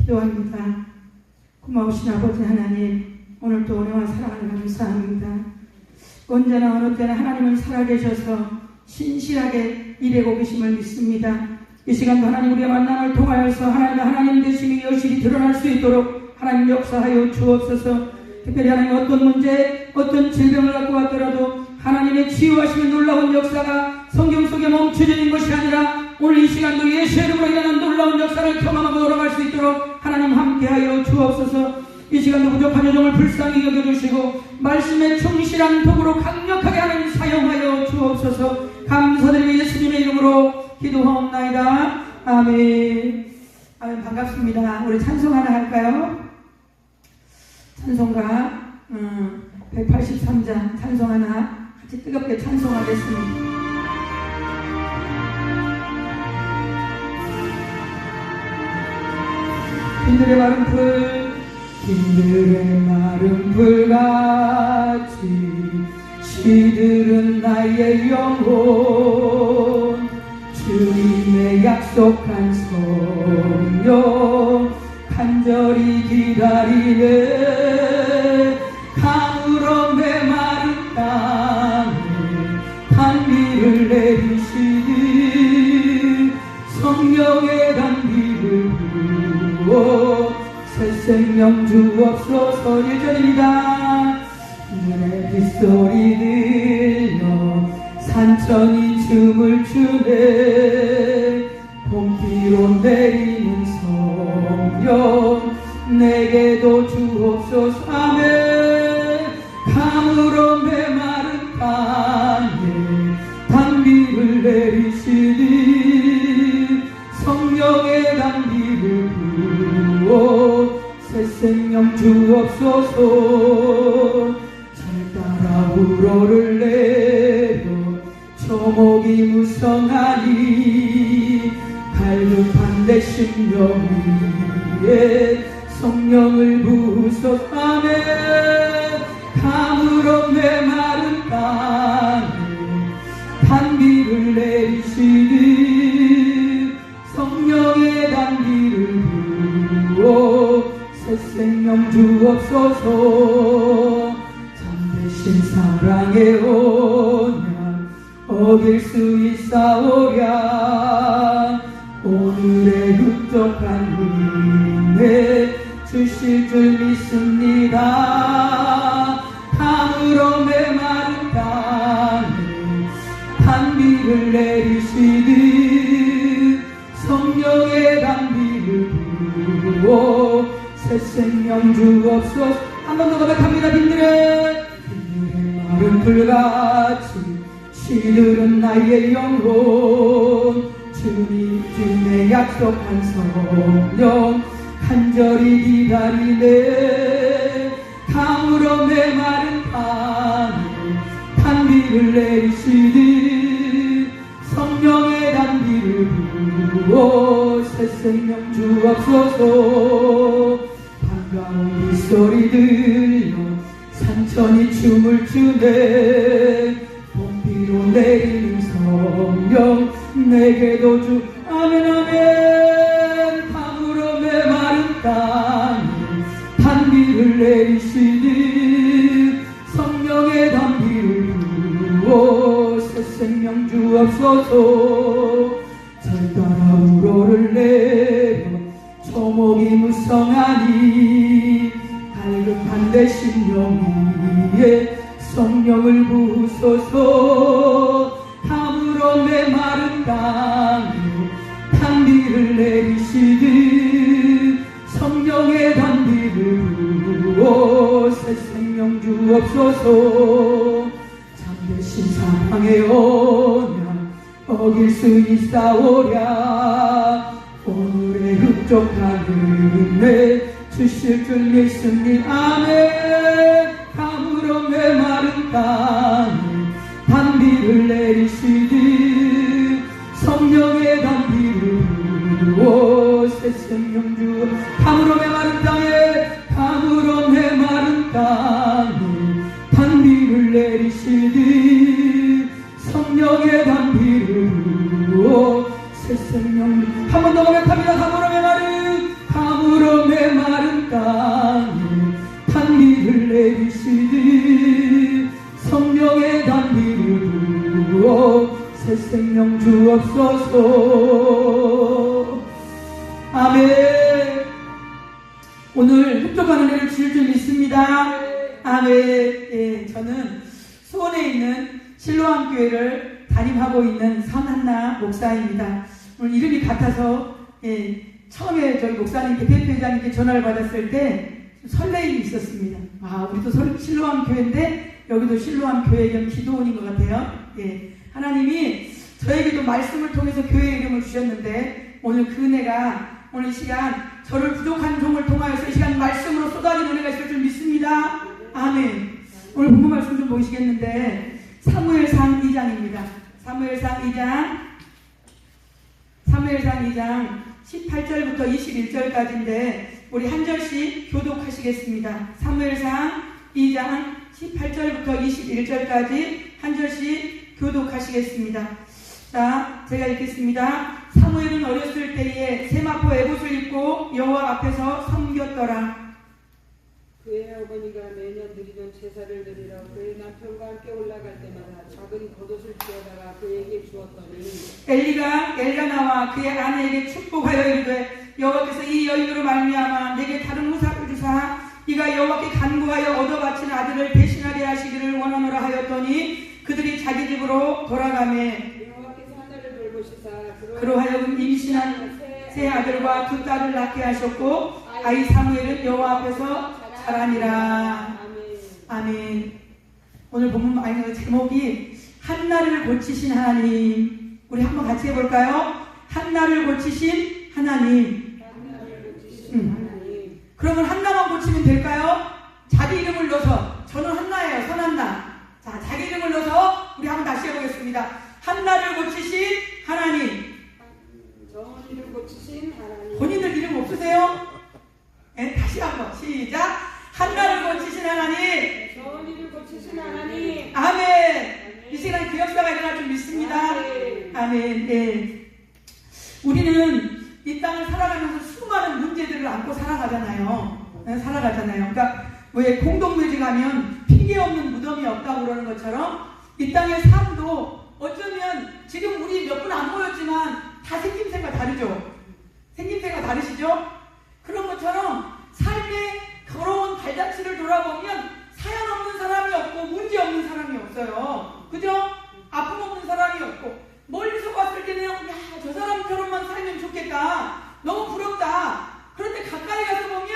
기도합니다. 고마우신 아버지 하나님, 오늘도 은혜와 사랑을 감사합니다. 언제나 어느 때나 하나님은 살아계셔서 신실하게 일하고 계심을 믿습니다. 이 시간도 하나님 우리의 만남을 통하여서 하나님의 하나님 되심이 여실히 드러날 수 있도록 하나님 역사하여 주옵소서. 특별히 하나님 어떤 문제, 어떤 질병을 갖고 왔더라도 하나님의 치유하시는 놀라운 역사가 성경 속에 멈춰지는 것이 아니라 오늘 이 시간도 예수의 이름으로 일어난 놀라운 역사를 경험하고 돌아갈 수 있도록 하나님 함께하여 주옵소서. 이 시간도 부족한 여정을 불쌍히 여겨주시고 말씀에 충실한 도구로 강력하게 하나님 사용하여 주옵소서. 감사드리며 예수님의 이름으로 기도하옵나이다. 아멘. 아멘. 반갑습니다. 우리 찬송 하나 할까요? 찬송가 183장 찬송 하나 같이 뜨겁게 찬송하겠습니다. 빈들의 마른 불, 빈들의 마른 불같이 시들은 나의 영혼, 주님의 약속한 성령 간절히 기다리네. 가물어 메마른 땅에 단비를 내리시니 성령의 단비를 부어 새 생명 주옵소서. 예전입니다. 내 빗소리 들려 산천이 춤을 추네. 봄비로 내리는 성령 내게도 주옵소서. 아멘. 가물어 메마른 땅에 단비를 내리시니 성령의 단비를 부어 새 생명 주옵소서. 잘 따라 우러를 내려 초목이 무성하니 갈급한 내 심령 위에 성령을 부으소서. 아멘. 가물어 메마른 땅에 단비를 내리시니 성령의 단비를 부어 새 생명 주옵소서. 참되신 사랑의 언약 어길 수 있사오랴. 오늘의 흡족한 은혜 주실 줄 믿습니다. 가물어 메마른 땅에 단비를 내리시니 성령의 단비를 부어 새 생명 주옵소서. 한 번 더 고백합니다. 빈들의 마른 불같이 시들은 나의 영혼, 주님의 약속한 성령 간절히 기다리네. 가물어 메마른 땅에 단비를 내리시니 성령의 단비를 부어 새 생명 주옵소서. 반가운 이 소리 들려 산천이 춤을 추네. 봄비로 내리는 성령 내게도 주. 아멘. 아멘. 가물어 메마른 땅에 단비를 내리시니 성령의 단비를 부어 새 생명 주옵소서. 잘 따라 우러를 내려 초목이 무성하니 갈급한 내 심령 위에 성령을 부으소서. 가물어 메마른 땅에 단비를 내리시니 성령의 단비를 부어 새 생명 주옵소서. 참되신 사랑의 언약 어길 수 있사오랴. 오늘의 흡족한 은혜 주실 줄 믿습니다. 아멘. 가물어 메마른 땅에 단비를 내리시니 성령의 단비를 부어 새 생명 주. 가물어 메마른 땅에 가물어 메마른 땅에 단비를 내리시니 성령의 단비를 부어 새 생명. 한 번 더 고백합니다. 가물어 메마른 가물어 생명 주옵소서. 아멘. 오늘 흡족한 은혜를 주실 줄 믿습니다. 아멘. 예, 저는 수원에 있는 실로암 교회를 담임하고 있는 선한나 목사입니다. 오늘 이름이 같아서 처음에 저희 목사님께 대표회장님께 전화를 받았을 때 설레임이 있었습니다. 아, 우리도 실로암 교회인데 여기도 실로암 교회 겸 기도원인 것 같아요. 예, 하나님이 저에게도 말씀을 통해서 교회 이름을 주셨는데 오늘 그 은혜가 오늘 이 시간 저를 부족한 종을 통하여서 이 시간 말씀으로 쏟아진 은혜가 있을 줄 믿습니다. 아멘. 오늘 본문 말씀 좀 보시겠는데 사무엘상 2장입니다. 사무엘상 2장 18절부터 21절까지인데 우리 한 절씩 교독하시겠습니다. 사무엘상 2장 18절부터 21절까지 한 절씩 교독하시겠습니다. 자, 제가 읽겠습니다. 사무엘은 어렸을 때에 세마포 에봇을 입고 여호와 앞에서 섬겼더라. 그의 어머니가 매년 드리던 제사를 드리러 그의 남편과 함께 올라갈 때마다 작은 겉옷을 쥐어다가 그에게 주었더니 엘리가 엘가나와 그의 아내에게 축복하여 이르되 여호와께서 이 여인으로 말미암아 내게 다른 무사를 주사 이가 여호와께 간구하여 얻어 바친 아들을 대신하게 하시기를 원하노라 하였더니 그들이 자기 집으로 돌아가매 여호와께서 하늘을 돌보시사 그로하여금 임신한 세 아들과 두 딸을 낳게 하셨고 아이 사무엘은 여호와 앞에서 자라니라. 아멘. 오늘 본문 제목이 한나를 고치신 하나님. 우리 한번 같이 해볼까요? 한나를 고치신 하나님. 그러면 한나만 고치면 될까요? 자기 이름을 넣어서 저는 한나예요. 선한나. 자, 자기 이름을 넣어서 우리 한번 다시 해보겠습니다. 한나를 고치신 하나님. 정원이를 고치신 하나님. 본인들 이름 없으세요? 네, 다시 한번 시작. 한나를 고치신 하나님. 정원이를 고치신 하나님. 아멘. 이 시간 그 역사가 일어날 줄 믿습니다. 아멘. 네. 우리는 이 땅을 살아가면서 수많은 문제들을 안고 살아가잖아요. 그러니까 왜 공동묘지 가면 핑계 없는 무덤이 없다고 그러는 것처럼 이 땅의 삶도 어쩌면 지금 우리 몇 분 안 모였지만 다 생김새가 다르죠. 생김새가 다르시죠? 그런 것처럼 삶의 더러운 발자취를 돌아보면 사연 없는 사람이 없고 문제 없는 사람이 없어요. 그죠? 아픔 없는 사람이 없고 멀리서 봤을 때는 야, 저 사람처럼만 살면 좋겠다. 너무 부럽다. 그런데 가까이 가서 보면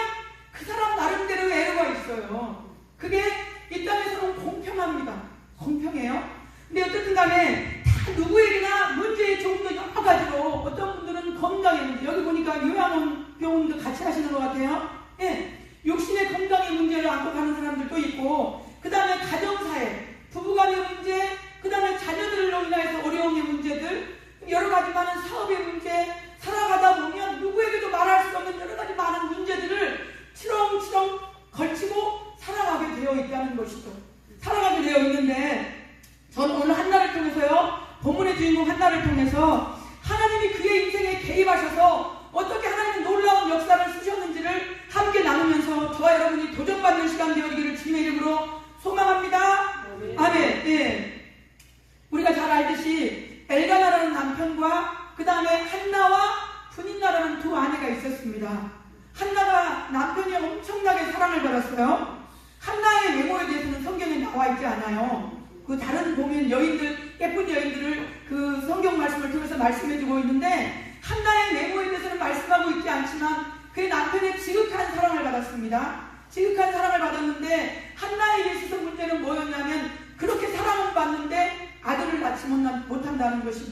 그 사람 나름대로의 애로가 있어요. 그게 이 땅에서는 공평합니다. 공평해요. 근데 어쨌든 간에 다 누구에게나 문제의 종도 여러 가지로 어떤 분들은 건강의 문제, 여기 보니까 요양원병원도 같이 하시는 것 같아요. 예, 육신의 건강의 문제를 안고 가는 사람들도 있고 그 다음에 가정사회, 부부간의 문제, 그 다음에 자녀들로 인해서 어려움의 문제들, 여러 가지 많은 사업의 문제, 살아가다 보면 누구에게도 말할 수 없는 여러 가지 많은 문제들을 치렁치렁 걸치고 살아가게 되어 있다는 것이죠. 살아가게 되어 있는데 저는 오늘 한나를 통해서요, 본문의 주인공 한나를 통해서 하나님이 그의 인생에 개입하셔서 어떻게 하나님은 놀라운 역사를 쓰셨는지를 함께 나누면서 저와 여러분이 도전받는 시간 되어지기를 주님의 이름으로 소망합니다. 아멘. 예. 우리가 잘 알듯이 엘가나라는 남편과 그 다음에 한나와 분인나라는 두 아내가 있었습니다. 한나가 남편이 엄청나게 사랑을 받았어요. 한나의 외모에 대해서는 성경에 나와 있지 않아요. 그 다른 보면 여인들, 예쁜 여인들을 그 성경 말씀을 통해서 말씀해주고 있는데 한나의 외모에 대해서는 말씀하고 있지 않지만 그의 남편의 지극한 사랑을 받았습니다. 지극한 사랑을 받았는데 한나에게 있어서 문제는 뭐였냐면 그렇게 사랑은 받는데 아들을 낳지 못한다는 것이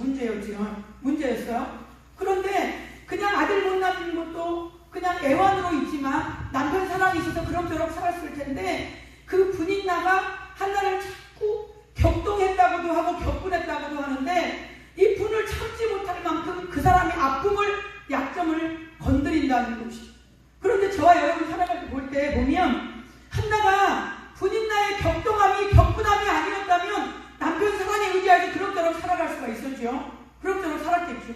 문제였어요. 그런데 그냥 아들 못 낳는 것도 그냥 애완으로 있지만 남편 사랑이 있어서 그럭저럭 살았을 텐데 그 분인나가 한나를 자꾸 격동했다고도 하고 격분했다고도 하는데 이 분을 참지 못할 만큼 그 사람의 아픔을, 약점을 건드린다는 것이죠. 그런데 저와 여러분 살아갈 때 보면 한나가 분인나의 격동함이 격분함이 아니었다면 남편 사랑에 의지하지 그럭저럭 살아갈 수가 있었죠. 그럭저럭 살았겠죠.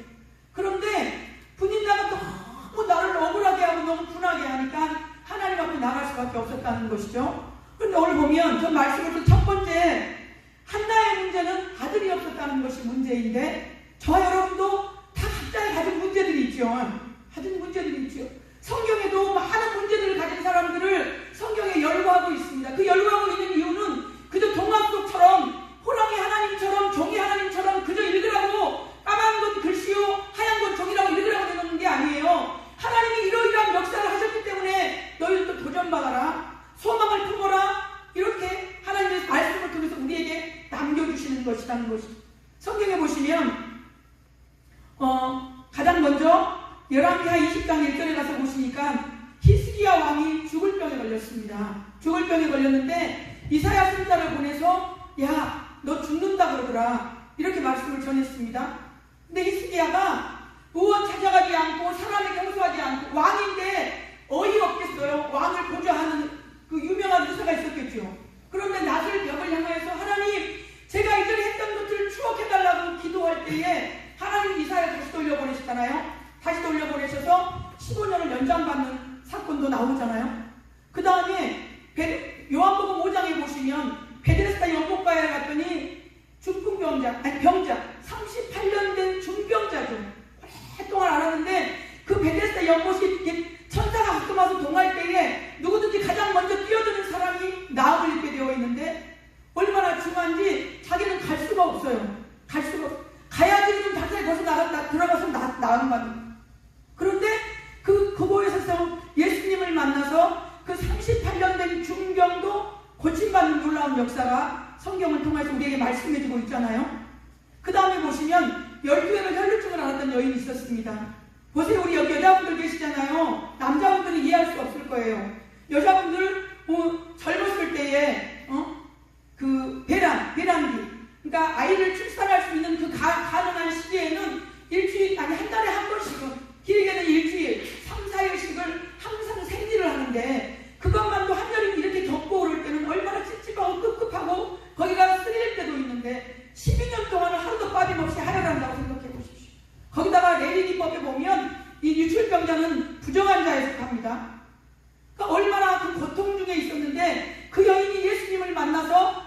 그런데 분인나가 너무 나를 억울하게 하고 너무 분하게 하니까 하나님 앞에 나갈 수밖에 없었다는 것이죠. 그런데 오늘 보면 저 말씀을 첫 번째 한나의 문제는 아들이 없었다는 것이 문제인데 있지만 하여튼 문제들이 있죠. 성경에도 많은 문제들을 가진 사람들을 성경에 열거하고 있습니다. 그 열거하고 있는 이유는 그저 동화 속처럼 호랑이 하나님처럼 종이 하나님처럼 그저 읽으라고 까만 건 글씨요 하얀 건 종이라고 읽으라고 되는 게 아니에요. 하나님이 이러이러한 역사를 하셨기 때문에 너희들도 도전받아라, 소망을 품어라, 이렇게 하나님의 말씀을 통해서 우리에게 남겨주시는 것이라는 것이죠. 성경에 보시면 가장 먼저 열왕기하 20장 1절에 가서 보시니까 히스기야 왕이 죽을 병에 걸렸습니다. 죽을 병에 걸렸는데 이사야 선지자를 보내서 야, 너 죽는다 그러더라, 이렇게 말씀을 전했습니다. 근데 히스기야가 의원 찾아가지 않고 사람에 경수하지 않고 왕인데 어이없겠어요. 왕을 보좌하는 그 유명한 의사가 있었겠죠. 그런데 낫을 벽을 향하여서 하나님, 제가 이전에 했던 것들을 추억해달라고 기도할 때에 하나님 이사야 다시 돌려보내셨잖아요. 다시 돌려보내셔서 15년을 연장받는 사건도 나오잖아요. 그 다음에 요한복음 5장에 보시면 베데스다 연못가에 갔더니 병자 38년 된 중병자죠. 오랫동안 알았는데 그 베데스다 연못이 천사가 가끔 와서 동할 때에 누구든지 가장 먼저 뛰어드는 사람이 나음을 입게 되어 있는데 얼마나 중요한지 자기는 갈 수가 없어요. 가야지 좀 단상에 벌써 들어가서 나음 받는. 그런데 그곳에서 예수님을 만나서 그 38년 된 중병도 고침받는 놀라운 역사가 성경을 통해서 우리에게 말씀해주고 있잖아요. 그 다음에 보시면 12회를 혈루증을 앓았던 여인이 있었습니다. 보세요, 우리 여기 여자분들 계시잖아요. 남자분들은 이해할 수 없을 거예요. 여자분들 젊었을 때에 그 배란기, 그러니까 아이를 출산할 수 있는 그 가능한 시기에는 한 달에 한 번씩은, 길게는 일주일 3-4일씩을 항상 생리를 하는데 그것만도 한여름 이렇게 덥고 오를 때는 얼마나 찝찝하고 급급하고 거기가 쓰릴 때도 있는데 12년 동안은 하루도 빠짐없이 하혈한다고 생각해 보십시오. 거기다가 레위기법에 보면 이 유출병자는 부정한 자에 속합니다. 그러니까 얼마나 그 고통 중에 있었는데 그 여인이 예수님을 만나서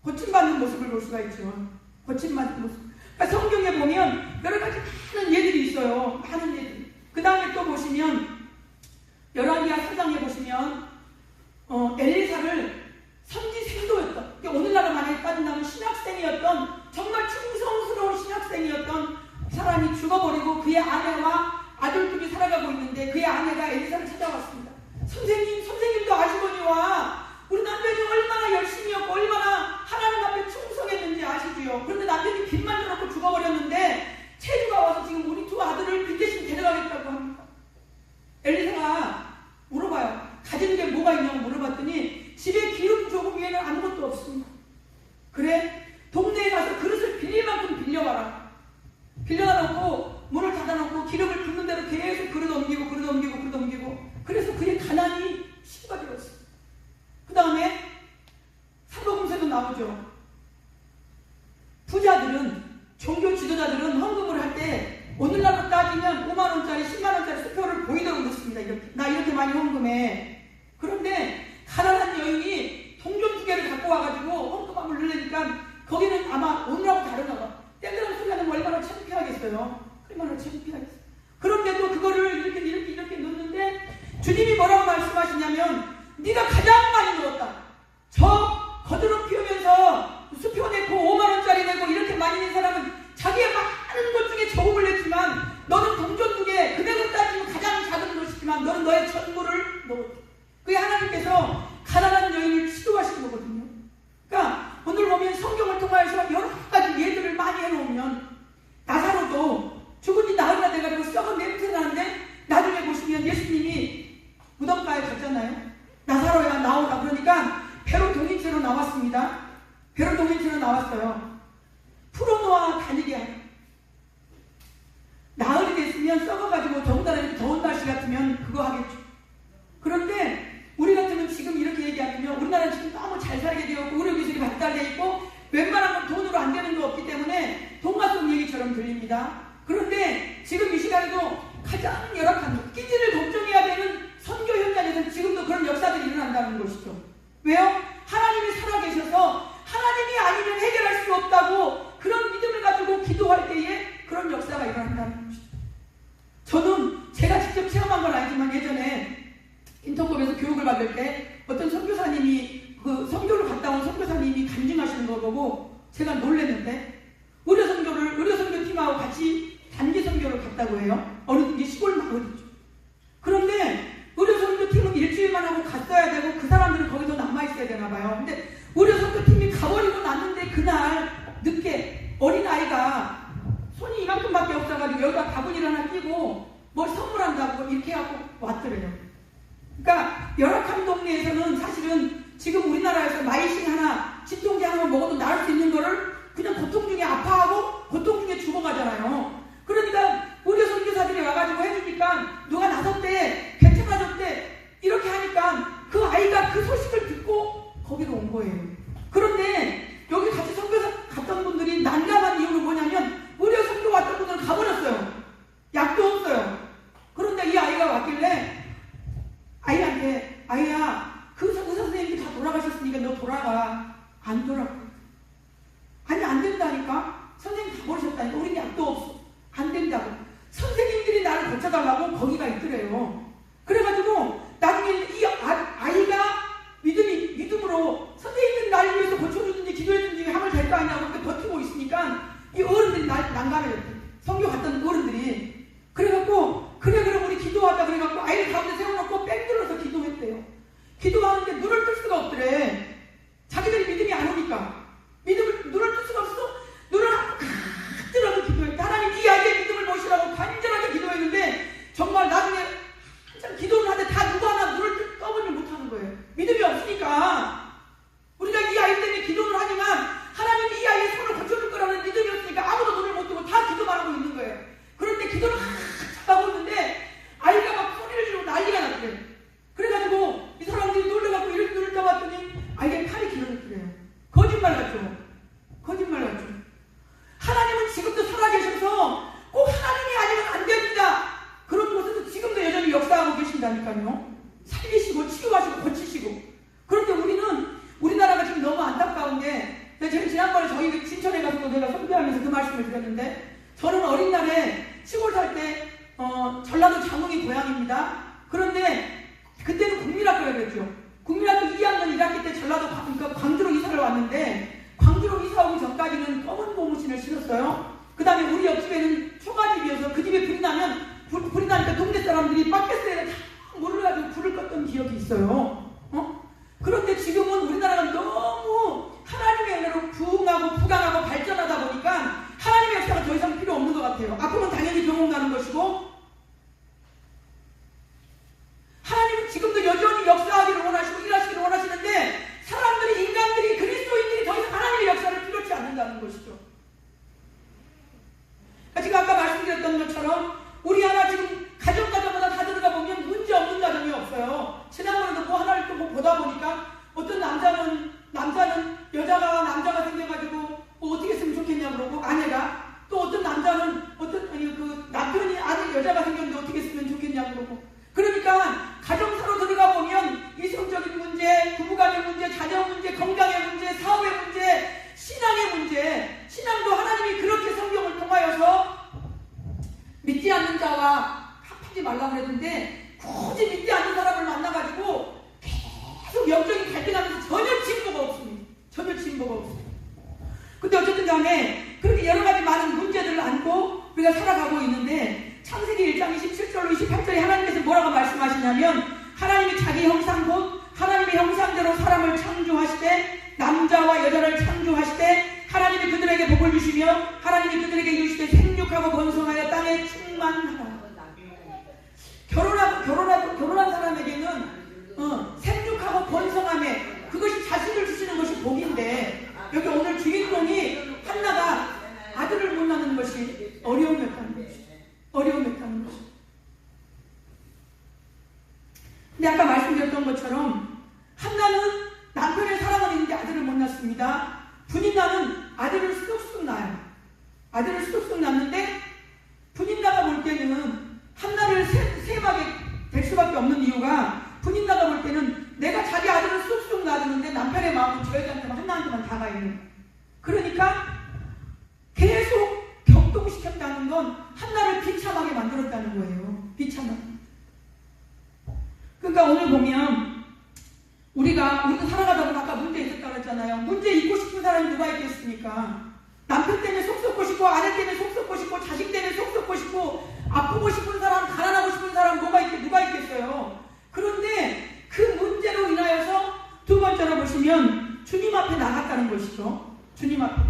고침받는 모습을 볼 수가 있죠. 고침받는 모습. 그러니까 성경에 보면 여러 가지 많은 예들이 있어요. 많은 예들. 그 다음에 또 보시면 열왕기하 4장에 보시면 엘리사를 선지생도였던, 그러니까 오늘날로 만약에 따진다면 신학생이었던, 정말 충성스러운 신학생이었던 사람이 죽어버리고 그의 아내와 아들들이 살아가고 있는데 그의 아내가 엘리사를 찾아왔습니다. 선생님도 아시거니와 우리 남편이 얼마나 열심히였고 얼마나 하나님 앞에 충성했는지 아시지요. 그런데 남편이 빚만 져놓고 죽어버렸는데 체류가 와서 지금 우리 두 아들을 빚 대신 데려가겠다고 합니다. 엘리사가 물어봐요. 가진 게 뭐가 있냐고 물어봤더니 집에 기름 조금 위에는 아무것도 없습니다. 그래? 동네에 가서 그릇을 빌릴 만큼 빌려와라. 빌려놓고 문을 닫아놓고 기름을 붓는 대로 계속 그릇 옮기고 그래서 그의 가난이 시부가 되었어요. 그 다음에 사복음서도 나오죠. 부자들은, 종교 지도자들은 헌금을 할 때 오늘날로 따지면 5만원짜리 10만원짜리 수표를 보이도록 넣습니다. 나 이렇게 많이 헌금해. 그런데 가난한 여인이 동전 2개를 갖고 와가지고 헌금함을 넣으니까 거기는 아마 오늘하고 다른가 봐. 땡그랑 소리 하는 거 얼마나 창피하겠어요. 얼마나 창피하겠어요. 그런데도 그거를 이렇게 넣는데 주님이 뭐라고 말씀하시냐면 네가 가장 많이 넣었다. 저 거드름 피우면서 수표 내고 5만원짜리 내고 이렇게 많이 낸 사람은 자기의 많은 것 중에 조금을 냈지만 너는 동전 2개, 금액을 따지면 가장 작은 것이지만 너는 너의 전부를 넣었다. 그게 하나님께서 가난한 여인을 치료하신 거거든요. 그러니까 오늘 보면 성경을 통해서 여러 가지 예들을 많이 해놓으면 나사로도 죽은 지 나흘이나 돼가지고 썩은 냄새 나는데 나중에 보시면 예수님이 무덤가에 갔잖아요. 나사로야 나오라 그러니까 배로 동인체로 나왔습니다. 배로 동인체로 나왔어요. 풀어놓아 다니게 하라. 나흘이 됐으면 썩어가지고 더군다나 이렇게 더운 날씨 같으면 그거 하겠죠. 그런데 우리 같으면 지금 이렇게 얘기하면 우리나라는 지금 너무 잘 살게 되었고 의료기술이 발달되어 있고 웬만한 건 돈으로 안 되는 거 없기 때문에 동화 속 얘기처럼 들립니다. 그런데 지금 이 시간에도 가장 열악한 끼니를 걱정해야 되는 선교 현장에서는 지금도 그런 역사들이 일어난다는 것이죠. 왜요? 하나님이 살아계셔서 하나님이 아니면 해결할 수 없다고 그런 믿음을 가지고 기도할 때에 그런 역사가 일어난다는 것이죠. 인터컵에서 교육을 받을 때 어떤 선교사님이 그 선교를 갔다 온 선교사님이 간증하시는 걸 보고 제가 놀랐는데 의료 선교팀하고 같이 단기 선교를 갔다고 해요. 어느 게 시골 마을이죠. 그런데 의료 선교팀은 일주일만 하고 갔어야 되고 그 사람들은 거기서 남아 있어야 되나 봐요. 근데 의료 선교팀이 가버리고 났는데 그날 늦게 어린 아이가 손이 이만큼밖에 없어가지고 여기다 바구니를 하나 끼고 뭘 선물한다고 이렇게 하고 왔더래요. 그러니까 열악한 동네에서는 사실은 지금 우리나라에서 마이신 하나, 진통제 하나만 먹어도 나을 수 있는 거를 그냥 고통 중에 아파하고 고통 중에 죽어가잖아요. 그러니까 의료 선교사들이 와가지고 해주니까 누가 나섰대, 괜찮아졌대 이렇게 하니까 그 아이가 그 소식을 듣고 거기로 온 거예요. 그런데 여기 같이 선교사 갔던 분들이 난감한 이유는 뭐냐면 의료 선교 왔던 분들은 가버렸어요. 약도 없어요. 그런데 이 아이가 왔길래 아이한테 아이야 그 의사 선생님이 다 돌아가셨으니까 너 돌아가. 안 돌아가. 아니 안 된다니까. 선생님 다 버리셨다니까. 우린 약도 없어. 안 된다고. 선생님들이 나를 고쳐달라고 거기가 있더래요. 그래가지고 나중에 이 아이가 믿음으로 선생님들이 나를 위해서 고쳐주든지 기도해주든지 하면 될 거 아니냐고 그렇게 버티고 있으니까 이 어른들이 난감해졌대. 선교 갔던 어른들이. 그래갖고 그래 그럼 우리 기도하자 그래갖고 아이를 가운데 세워놓고 뺑 들어서 기도했대요. 기도하는데 눈을 뜰 수가 없더래. 자기들이 믿음이 안 오니까. 눈을 뜰 수가 없어. 눈을 뜨라고 기도했대. 하나님 이 아이의 믿음을 보시라고 간절하게 기도했는데 정말 나중에 한참 기도를 하는데 다 누구 하나 눈을 떠보지 못하는 거예요. 믿음이 없으니까. 우리가 이 아이 때문에 기도를 하지만 하나님이 이 아이의 손을 고쳐줄 거라는 믿음이 없으니까 아무도 눈을 못 뜨고 다 기도만 하고 있는 거예요. 그런데 기도를 하고 있는데 아이가 막 소리를 지르고 난리가 났대요. 그래가지고 이 사람들이 놀래갖고 이렇게 눈을 떠봤더니 아이의 팔이 길어졌더래요. 거짓말 같죠? 거짓말 같죠? 하나님은 지금도 살아계셔서 꼭 하나님이 아니면 안 됩니다. 그런 곳에서 지금도 여전히 역사하고 계신다니까요. 살리시고 치유하시고 고치시고. 그런데 우리나라가 지금 너무 안타까운 게 제가 지난번에 저희 신천에 가서 내가 선교하면서 그 말씀을 드렸는데 저는 어린 날에 시골 살 때 전라도 장흥이 고향입니다. 그런데 그때는 국민학교라 그랬죠. 국민학교 2학년 1학기 때 전라도 그러니까 광주로 이사를 왔는데 광주로 이사 오기 전까지는 검은 고무신을 신었어요. 그 다음에 우리 옆집에는 초가집이어서 그 집에 불이 나니까 동네 사람들이 밖에서 다 물을 가지고 불을 껐던 기억이 있어요. 그런데 지금은 우리나라가 너무 하나님의 은혜로 부흥하고 부강하고 발전하다 보니까 하나님의 역사가 더 이상 필요 없는 것 같아요. 앞으로는 당연히 병원 가는 것이고 하나님은 지금도 여전히 역사하기를 원하시고 일하시기를 원하시는데 사람들이 인간들이 그리스도인들이 더 이상 하나님의 역사를 필요치 않는다는 것이죠. 지금 아까 말씀드렸던 것처럼 우리 하나 지금 가정마다 다 들어가 보면 문제 없는 가정이 없어요. 지난번에도 뭐 하나를 또 보다 보니까 어떤 남자는 여자가 남자가 생겨가지고 뭐 어떻게 했으면 좋겠냐 그러고 아내가 또 어떤 남자는 그 남편이 아들 여자가 생겼는데 어떻게 했으면 좋겠냐 그러고 그러니까 가정사로 들어가 보면 이성적인 문제, 부부간의 문제, 자녀 문제, 건강의 문제, 사업의 문제, 신앙의 문제 신앙도 하나님이 그렇게 성경을 통하여서 믿지 않는 자와 합하지 말라고 그랬는데 굳이 믿지 않는 사람을 만나가지고 계속 영적인 갈등하면서 전혀 진보가 없습니다. 전혀 진보가 없습니다. 근데 어쨌든 간에 그렇게 여러 가지 많은 문제들을 안고 우리가 살아가고 있는데 창세기 1장 27절로 28절에 하나님께서 뭐라고 말씀하시냐면 하나님이 자기 형상 곧 하나님의 형상대로 사람을 창조하시되 남자와 여자를 창조하시되 하나님이 그들에게 복을 주시며 하나님이 그들에게 이르시되 생육하고 번성하여 땅에 충만하라. 결혼한 사람에게는 생육하고 번성함에 그것이 자식을 주시는 것이 복인데 여기 오늘 주인공이 한나가 아들을 못 낳는 것이 어려움이었다는 것이죠. 어려움이었다는 것이죠. 근데 아까 말씀드렸던 것처럼 한나는 남편의 사랑은 있는데 아들을 못 낳습니다. 분인나는 아들을 쑥쑥 낳아요. 아들을 쑥쑥 낳는데 분인나가 볼 때는 한나를 세임하게 될 수밖에 없는 이유가 분인나가 볼 때는 내가 자기 아들을 쑥쑥 낳았는데 남편의 마음은 저 여자한테만 한나한테만 다가 있는. 그러니까 계속 격동시켰다는 건 한나를 비참하게 만들었다는 거예요. 비참하게. 그러니까 그러니까 오늘 보면 우리도 살아가다 보면 아까 문제 있었다고 했잖아요. 문제 있고 싶은 사람이 누가 있겠습니까? 남편 때문에 속 썩고 싶고, 아내 때문에 속 썩고 싶고, 자식 때문에 속 썩고 싶고, 아프고 싶은 사람, 가난하고 싶은 사람 누가 있겠어요? 그런데 그 문제로 인하여서 두 번째로 보시면 주님 앞에 나갔다는 것이죠. 주님 앞에.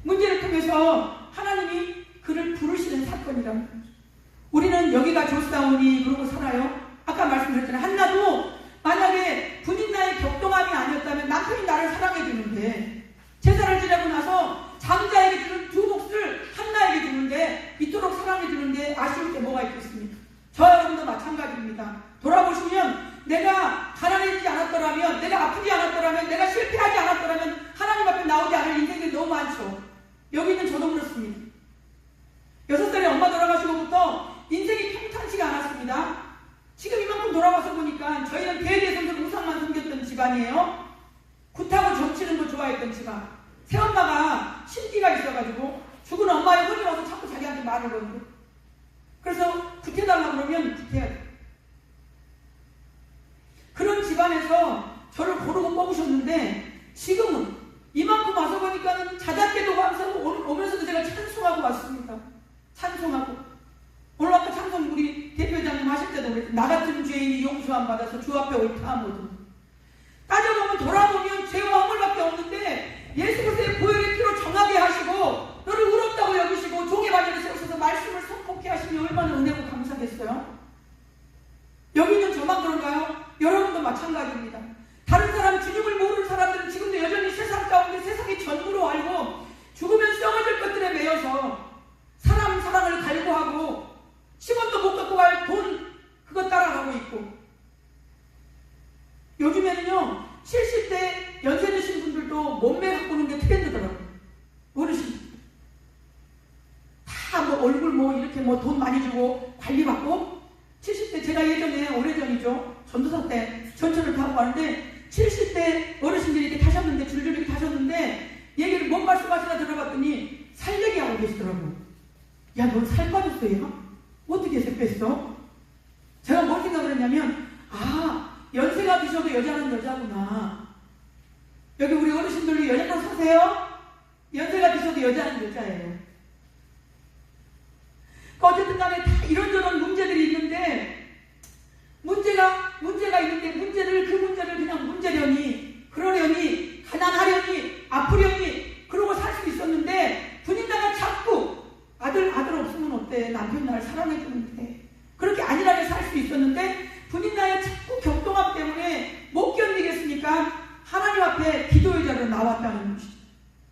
문제를 통해서 하나님이 그를 부르시는 사건이라는 거죠. 우리는 여기가 좋사오니 그러고 살아요. 아까 말씀드렸잖아요. 한나도 만약에 부인 나의 격동함이 아니었다면 남편이 나를 사랑해 주는데, 제사를 지내고 나서 장자에게 주는 두 몫을 한나에게 주는데, 이토록 사랑해 주는데 아쉬울 게 뭐가 있겠습니까? 저와 여러분도 마찬가지입니다. 돌아보시면 내가 가난해지지 않았더라면, 내가 아프지 않았더라면, 내가 실패하지 않았더라면 하나님 앞에 나오지 않을 인생들이 너무 많죠. 여기는 저도 그렇습니다. 6살에 엄마 돌아가시고부터 인생이 평탄치가 않았습니다. 지금 이만큼 돌아와서 보니까 저희는 대대손손 우상만 섬겼던 집안이에요. 굿하고 점치는 거 좋아했던 집안. 새엄마가 신기가 있어가지고 죽은 엄마의 혼이 와서 자꾸 자기한테 말을 걸고, 그래서 굿해달라고 그러면 굿해야 돼. 그런 집안에서 저를 고르고 뽑으셨는데, 지금은 이만큼 와서 보니까는 자작게도 감사하고, 오면서도 제가 찬송하고 왔습니다. 찬송하고. 오늘 아까 찬송 우리 대표자님 하실 때도 그랬어요. 나 같은 죄인이 용서함 받아서 주 앞에 옳다 모두. 따져보면 돌아보면 죄와 허물밖에 없는데, 예수 그리스도의 보혈의 피로 정하게 하시고 너를 의롭다고 여기시고 종의 바지를 세우셔서 말씀을 선포케 하시니 얼마나 은혜고 감사겠어요. 여기는 저만 그런가요? 여러분도 마찬가지입니다. 다른 사람, 주님을 모르는 사람들은 지금도 여전히 세상 가운데 세상의 전부로 알고 죽으면 썩어질 것들에 매여서 사랑을 갈구하고 10원도 못 갖고 갈 돈 그거 따라가고 있고, 요즘에는요 70대 연세 드신 분들도 몸매 바꾸는 게 트렌드더라고요. 어르신 다 뭐 얼굴 뭐 이렇게 뭐 돈 많이 주고 관리받고, 70대, 제가 예전에 오래전이죠, 전도사 때 전철을 타고 가는데 70대 어르신들이 이렇게 타셨는데, 줄줄이 이렇게 타셨는데, 얘기를 뭔 말씀하시나 들어봤더니 살 얘기하고 계시더라고요. 야, 너 살 빠졌어 얘가? 어떻게 해서 뺐어? 제가 뭘 생각을 했냐면, 연세가 드셔도 여자는 여자구나. 여기 우리 어르신들도 여자로 사세요? 연세가 드셔도 여자는 여자예요. 어쨌든 간에 다 이런저런 문제들이 있는데, 문제가 있는데 그 문제를 그냥 문제려니, 그러려니, 가난하려니, 아프려니 그러고 살 수 있었는데, 분인나가 자꾸 아들 없으면 어때? 남편이 나를 사랑해주는데. 그렇게 안일하게 살 수 있었는데, 분인나의 자꾸 격동함 때문에 못 견디겠으니까 하나님 앞에 기도의 자로 나왔다는 것이죠.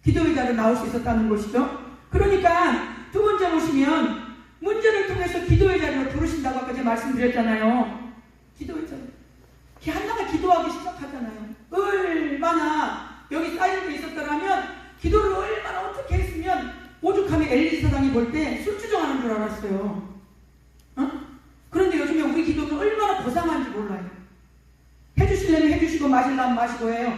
기도의 자로 나올 수 있었다는 것이죠. 그러니까 두 번째 보시면, 문제를 통해서 기도의 자리로 부르신다고 아까 제가 말씀드렸잖아요. 기도의 자리. 한나가 기도하기 시작하잖아요. 얼마나 여기 쌓인 게 있었더라면, 기도를 얼마나 어떻게 했으면 오죽하면 엘리 사장이 볼 때 술주정하는 줄 알았어요. 그런데 요즘에 우리 기도는 얼마나 고상한지 몰라요. 해주시려면 해주시고 마시려면 마시고 해요.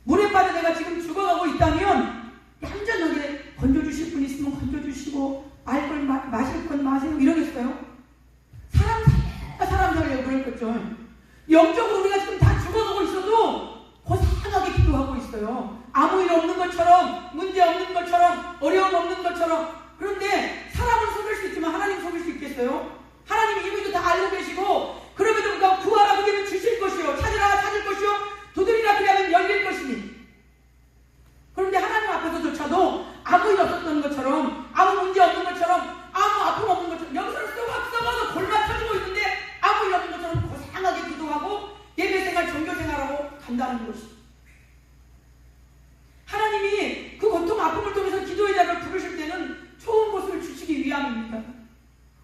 물에 빠져 내가 지금 죽어가고 있다면 얌전하게 건져주실 분 있으면 건져주시고, 알 걸 마실 건 마세요 이러겠어요? 사람 살려고 그럴 거죠. 영적으로 우리가 지금 다 죽어가고 있어도 고상하게 기도하고 있어요. 아무 일 없는 것처럼, 문제 없는 것처럼, 어려움 없는 것처럼. 그런데 사람은 속일 수 있지만 하나님 속일 수 있겠어요? 하나님이 이미도 다 알고 계시고, 그럼에도 불구하고 구하라 그러면 주실 것이요, 찾으라 찾을 것이요, 두드리라 그러면 열릴 것이니. 그런데 하나님 앞에서조차도 아무 일 없었던 것처럼, 아무 문제 없는 것처럼, 아무 아픔 없는 것처럼, 여기서는 썩어서 골마 터지고 있는데 아무 일 없는 것처럼 고상하게 기도하고 예배생활, 종교생활하고 간다는 것이, 하나님이 그 고통, 아픔을 통해서 기도의 자를 부르실 때는 좋은 것을 주시기 위함입니다.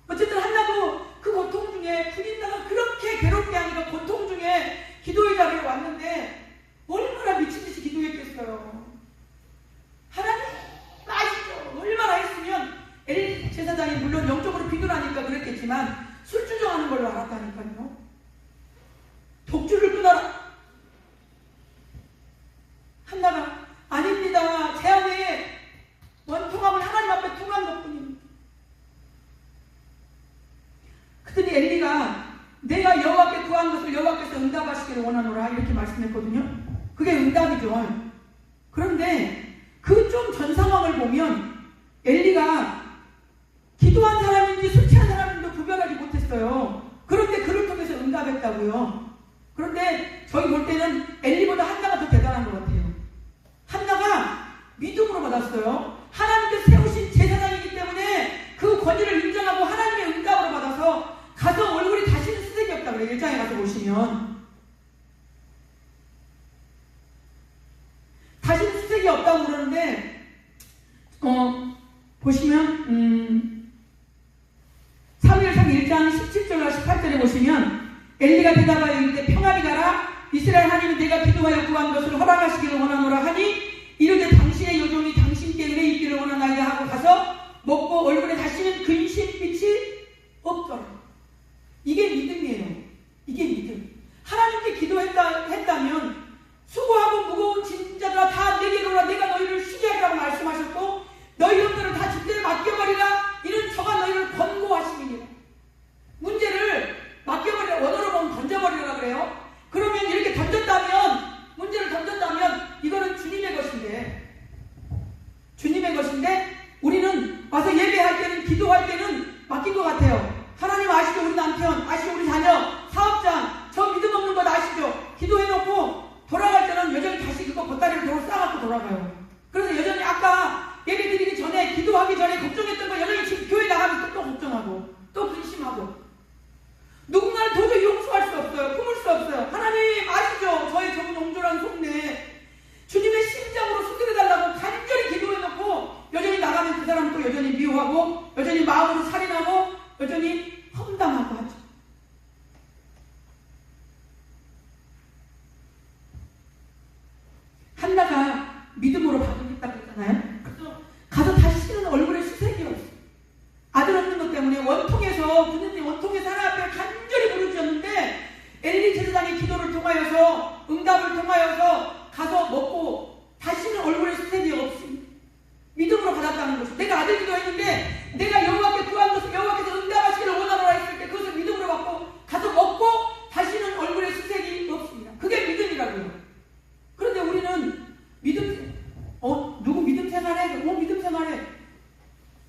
어쨌든 한나도 그 고통 중에, 분인나가 그렇게 괴롭게 하니까 고통 중에 기도의 자리에 왔는데 얼마나 미친듯이 기도했겠어요. 하나님 아시죠? 얼마나 했으면 엘리 제사장이 물론 영적으로 비둔하니까 그랬겠지만 술주정하는 걸로 알았다니까요. 독주를 끊어라. 한나가 아닙니다. 제 안에 원통함을 하나님 앞에 통한 것뿐입니다. 그랬더니 엘리가 내가 여호와께 구하라 구한 것을 여호와께서 응답하시기를 원하노라 이렇게 말씀했거든요. 그게 응답이죠. 그런데 그 좀 전 상황을 보면 엘리가 기도한 사람인지 술 취한 사람인지 구별하지 못했어요. 그런데 그를 통해서 응답했다고요. 그런데 저희 볼 때는 엘리보다 한나가 더 대단한 것 같아요. 한나가 믿음으로 받았어요. 하나님께서 세우신 제사장이기 때문에 그 권위를 인정하고 하나님의 응답으로 받아서 가서 얼굴이 다시는 수색이 없다고 그래요. 1장에 가서 보시면 다시는 수색이 없다고 그러는데 보시면 사무엘상 1장 17절과 18절에 보시면 엘리가 대답하여 이르되 평안히 가라. 이스라엘 하나님은 내가 기도하여 구한 것을 허락하시기를 원하노라 하니 이르되 당신의 요종이 당신께 은혜 있기를 원하나이다 하고 가서 먹고 얼굴에 다시는 근심빛이 없더라. 이게 믿음이에요. 이게 믿음. 하나님께 기도했다면 수고하고 무거운 짐자들아 다 내게로 오라. 내가 너희를 쉬게 하리라고 말씀하셨고 너희 형들을 다 주대에 맡겨버리라. 이는 저가 너희를 권고하시니라. 문제를 맡겨버리라. 원어로 보면 던져버리라 그래요. 그러면 이렇게 문제를 던졌다면 이거는 주님의 것인데 우리는 와서 예배할 때는 기도할 때는 맡긴 것 같아요. 하나님 아시죠? 우리 남편 아시죠? 우리 자녀 사업장 저 믿음 없는 것 아시죠? 기도해놓고 돌아갈 때는 여전히 다시 그거 보따리를 싸갖고 돌아가요. 그래서 여전히 아까 예배 드리기 전에 기도하기 전에 걱정했던 거 여전히 지금 교회 나가면 또 걱정하고 또 근심하고 누군가를 도저히 용서할 수 없어요. 품을 수 없어요. 하나님 아시죠? 저의 적은 옹졸한 속내 주님의 심장으로 수드려달라고 간절히 기도해놓고 여전히 나가면 그 사람 또 여전히 미워하고 여전히 마음으로 살인하고 여전히 험담하고 하죠. 한나가 믿음으로 받겠다고 했잖아요. 그래서 가서 다시는 얼굴에 수색이 없어요. 아들 없는 것 때문에 원통에서 부모님 원통에서 하나님 앞에 간절히 부르짖었는데 엘리 제사장의 기도를 통하여서 응답을 통하여서 가서 먹고 다시는 얼굴에 수색이 없습니다. 믿음으로 받았다는 것이 내가 아들 기도했는데 내가 여호와께 구한 것을 여호와께서 응답하시기를 원하노라 했을 때 그것을 믿음으로 받고 가서 먹고 다시는 얼굴에 수색이 없습니다. 그게 믿음이라고요. 그런데 우리는 누구 믿음 생활해? 믿음 생활해.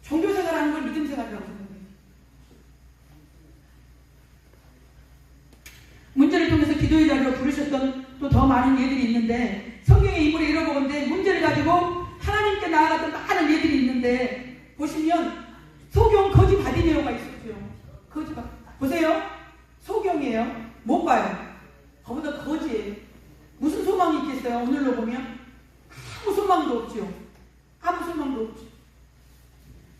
종교 생활하는 걸 믿음 생활이라고 생각해요. 문제를 통해서 기도의 자리로 부르셨던 또 더 많은 예들이 있는데 성경의 인물에 잃어보건대 문제를 가지고 하나님께 나아갔던 많은 예들이 있는데 보시면 소경 거지 바디메오가 있었죠. 거지 보세요. 소경이에요. 못 봐요. 그보다 거지예요. 무슨 소망이 있겠어요? 오늘로 보면 아무 소망도 없죠. 아무 소망도 없죠.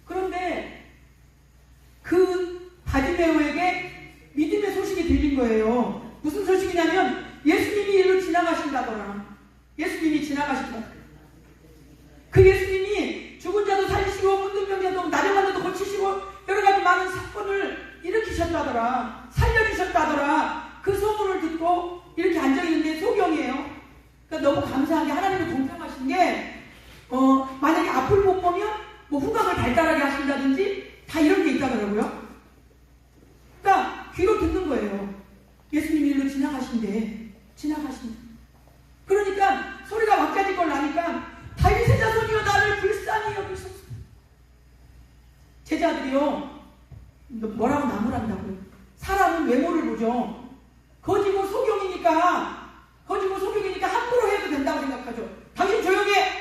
그런데 그 바디메오에게 믿음의 소식이 들린 거예요. 무슨 소식이냐면 예수님이 일로 지나가신다더라. 예수님이 지나가신다. 그 예수님이 죽은 자도 살리시고 문둥병자도 나병한 자도 고치시고 여러 가지 많은 사건을 일으키셨다더라. 살려주셨다더라. 그 소문을 듣고 이렇게 앉아있는데 소경이에요. 그러니까 너무 감사한 게 하나님이 공평하신 게 만약에 앞을 못 보면 뭐 후각을 발달하게 하신다든지 다 이런 게 있다더라고요. 그러니까 귀로 듣는 거예요. 예수님이 일로 지나가신대. 그러니까 소리가 왁자지껄 나니까 다윗의 자손이여 나를 불쌍히 여기소서. 제자들이요 뭐라고 나무란다고요. 사람은 외모를 보죠. 거지고 소경이니까 함부로 해도 된다고 생각하죠. 당신 조용해.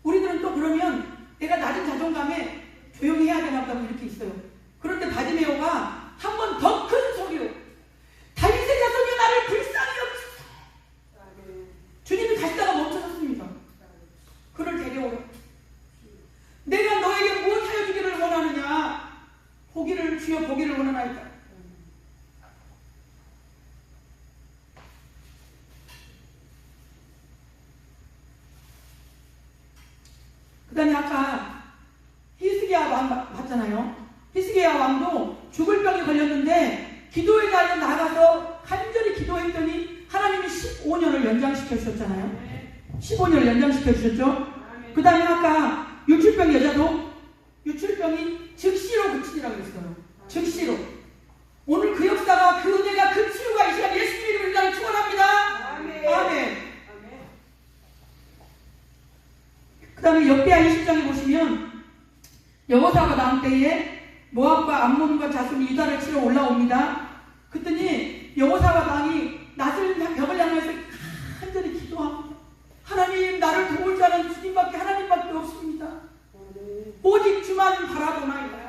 우리들은 또 그러면 내가 낮은 자존감에 조용히 해야 되나 보다 이렇게 있어요. 그런데 바디메오가 한 번 더 큰 소리로 다윗의 자손이여 나를 불쌍히 여기소서. 주님이 가시다가 멈춰섰습니다. 그를 데려오라. 내가 너에게 무엇하여 주기를 원하느냐. 주여 보기를 원하나이다. 그 다음에 아까 히스기야 왕 봤잖아요. 히스기야 왕도 죽을 병이 걸렸는데 기도의 자리에 나가서 간절히 기도했더니 하나님이 15년을 연장시켜 주셨잖아요. 15년을 연장시켜 주셨죠. 그 다음에 아까 유출병 여자도 유출병이 즉시로 그치니라고 그랬어요. 즉시로 오늘 그 역사가, 그 은혜가, 그 치유가 이 시간 예수님 이름으로 일어나길 축원합니다. 아멘. 아멘. 그 다음에 역대하 20장에 보시면 여호사가 나온 때에 모압과 암몬과 자손이 유다를 치러 올라옵니다. 그랬더니 여호사가 왕이 낯을 벽을 향해서 간절히 기도합니다. 하나님, 나를 도울 자는 주님밖에, 하나님밖에 없습니다. 오직 주만 바라보나이다.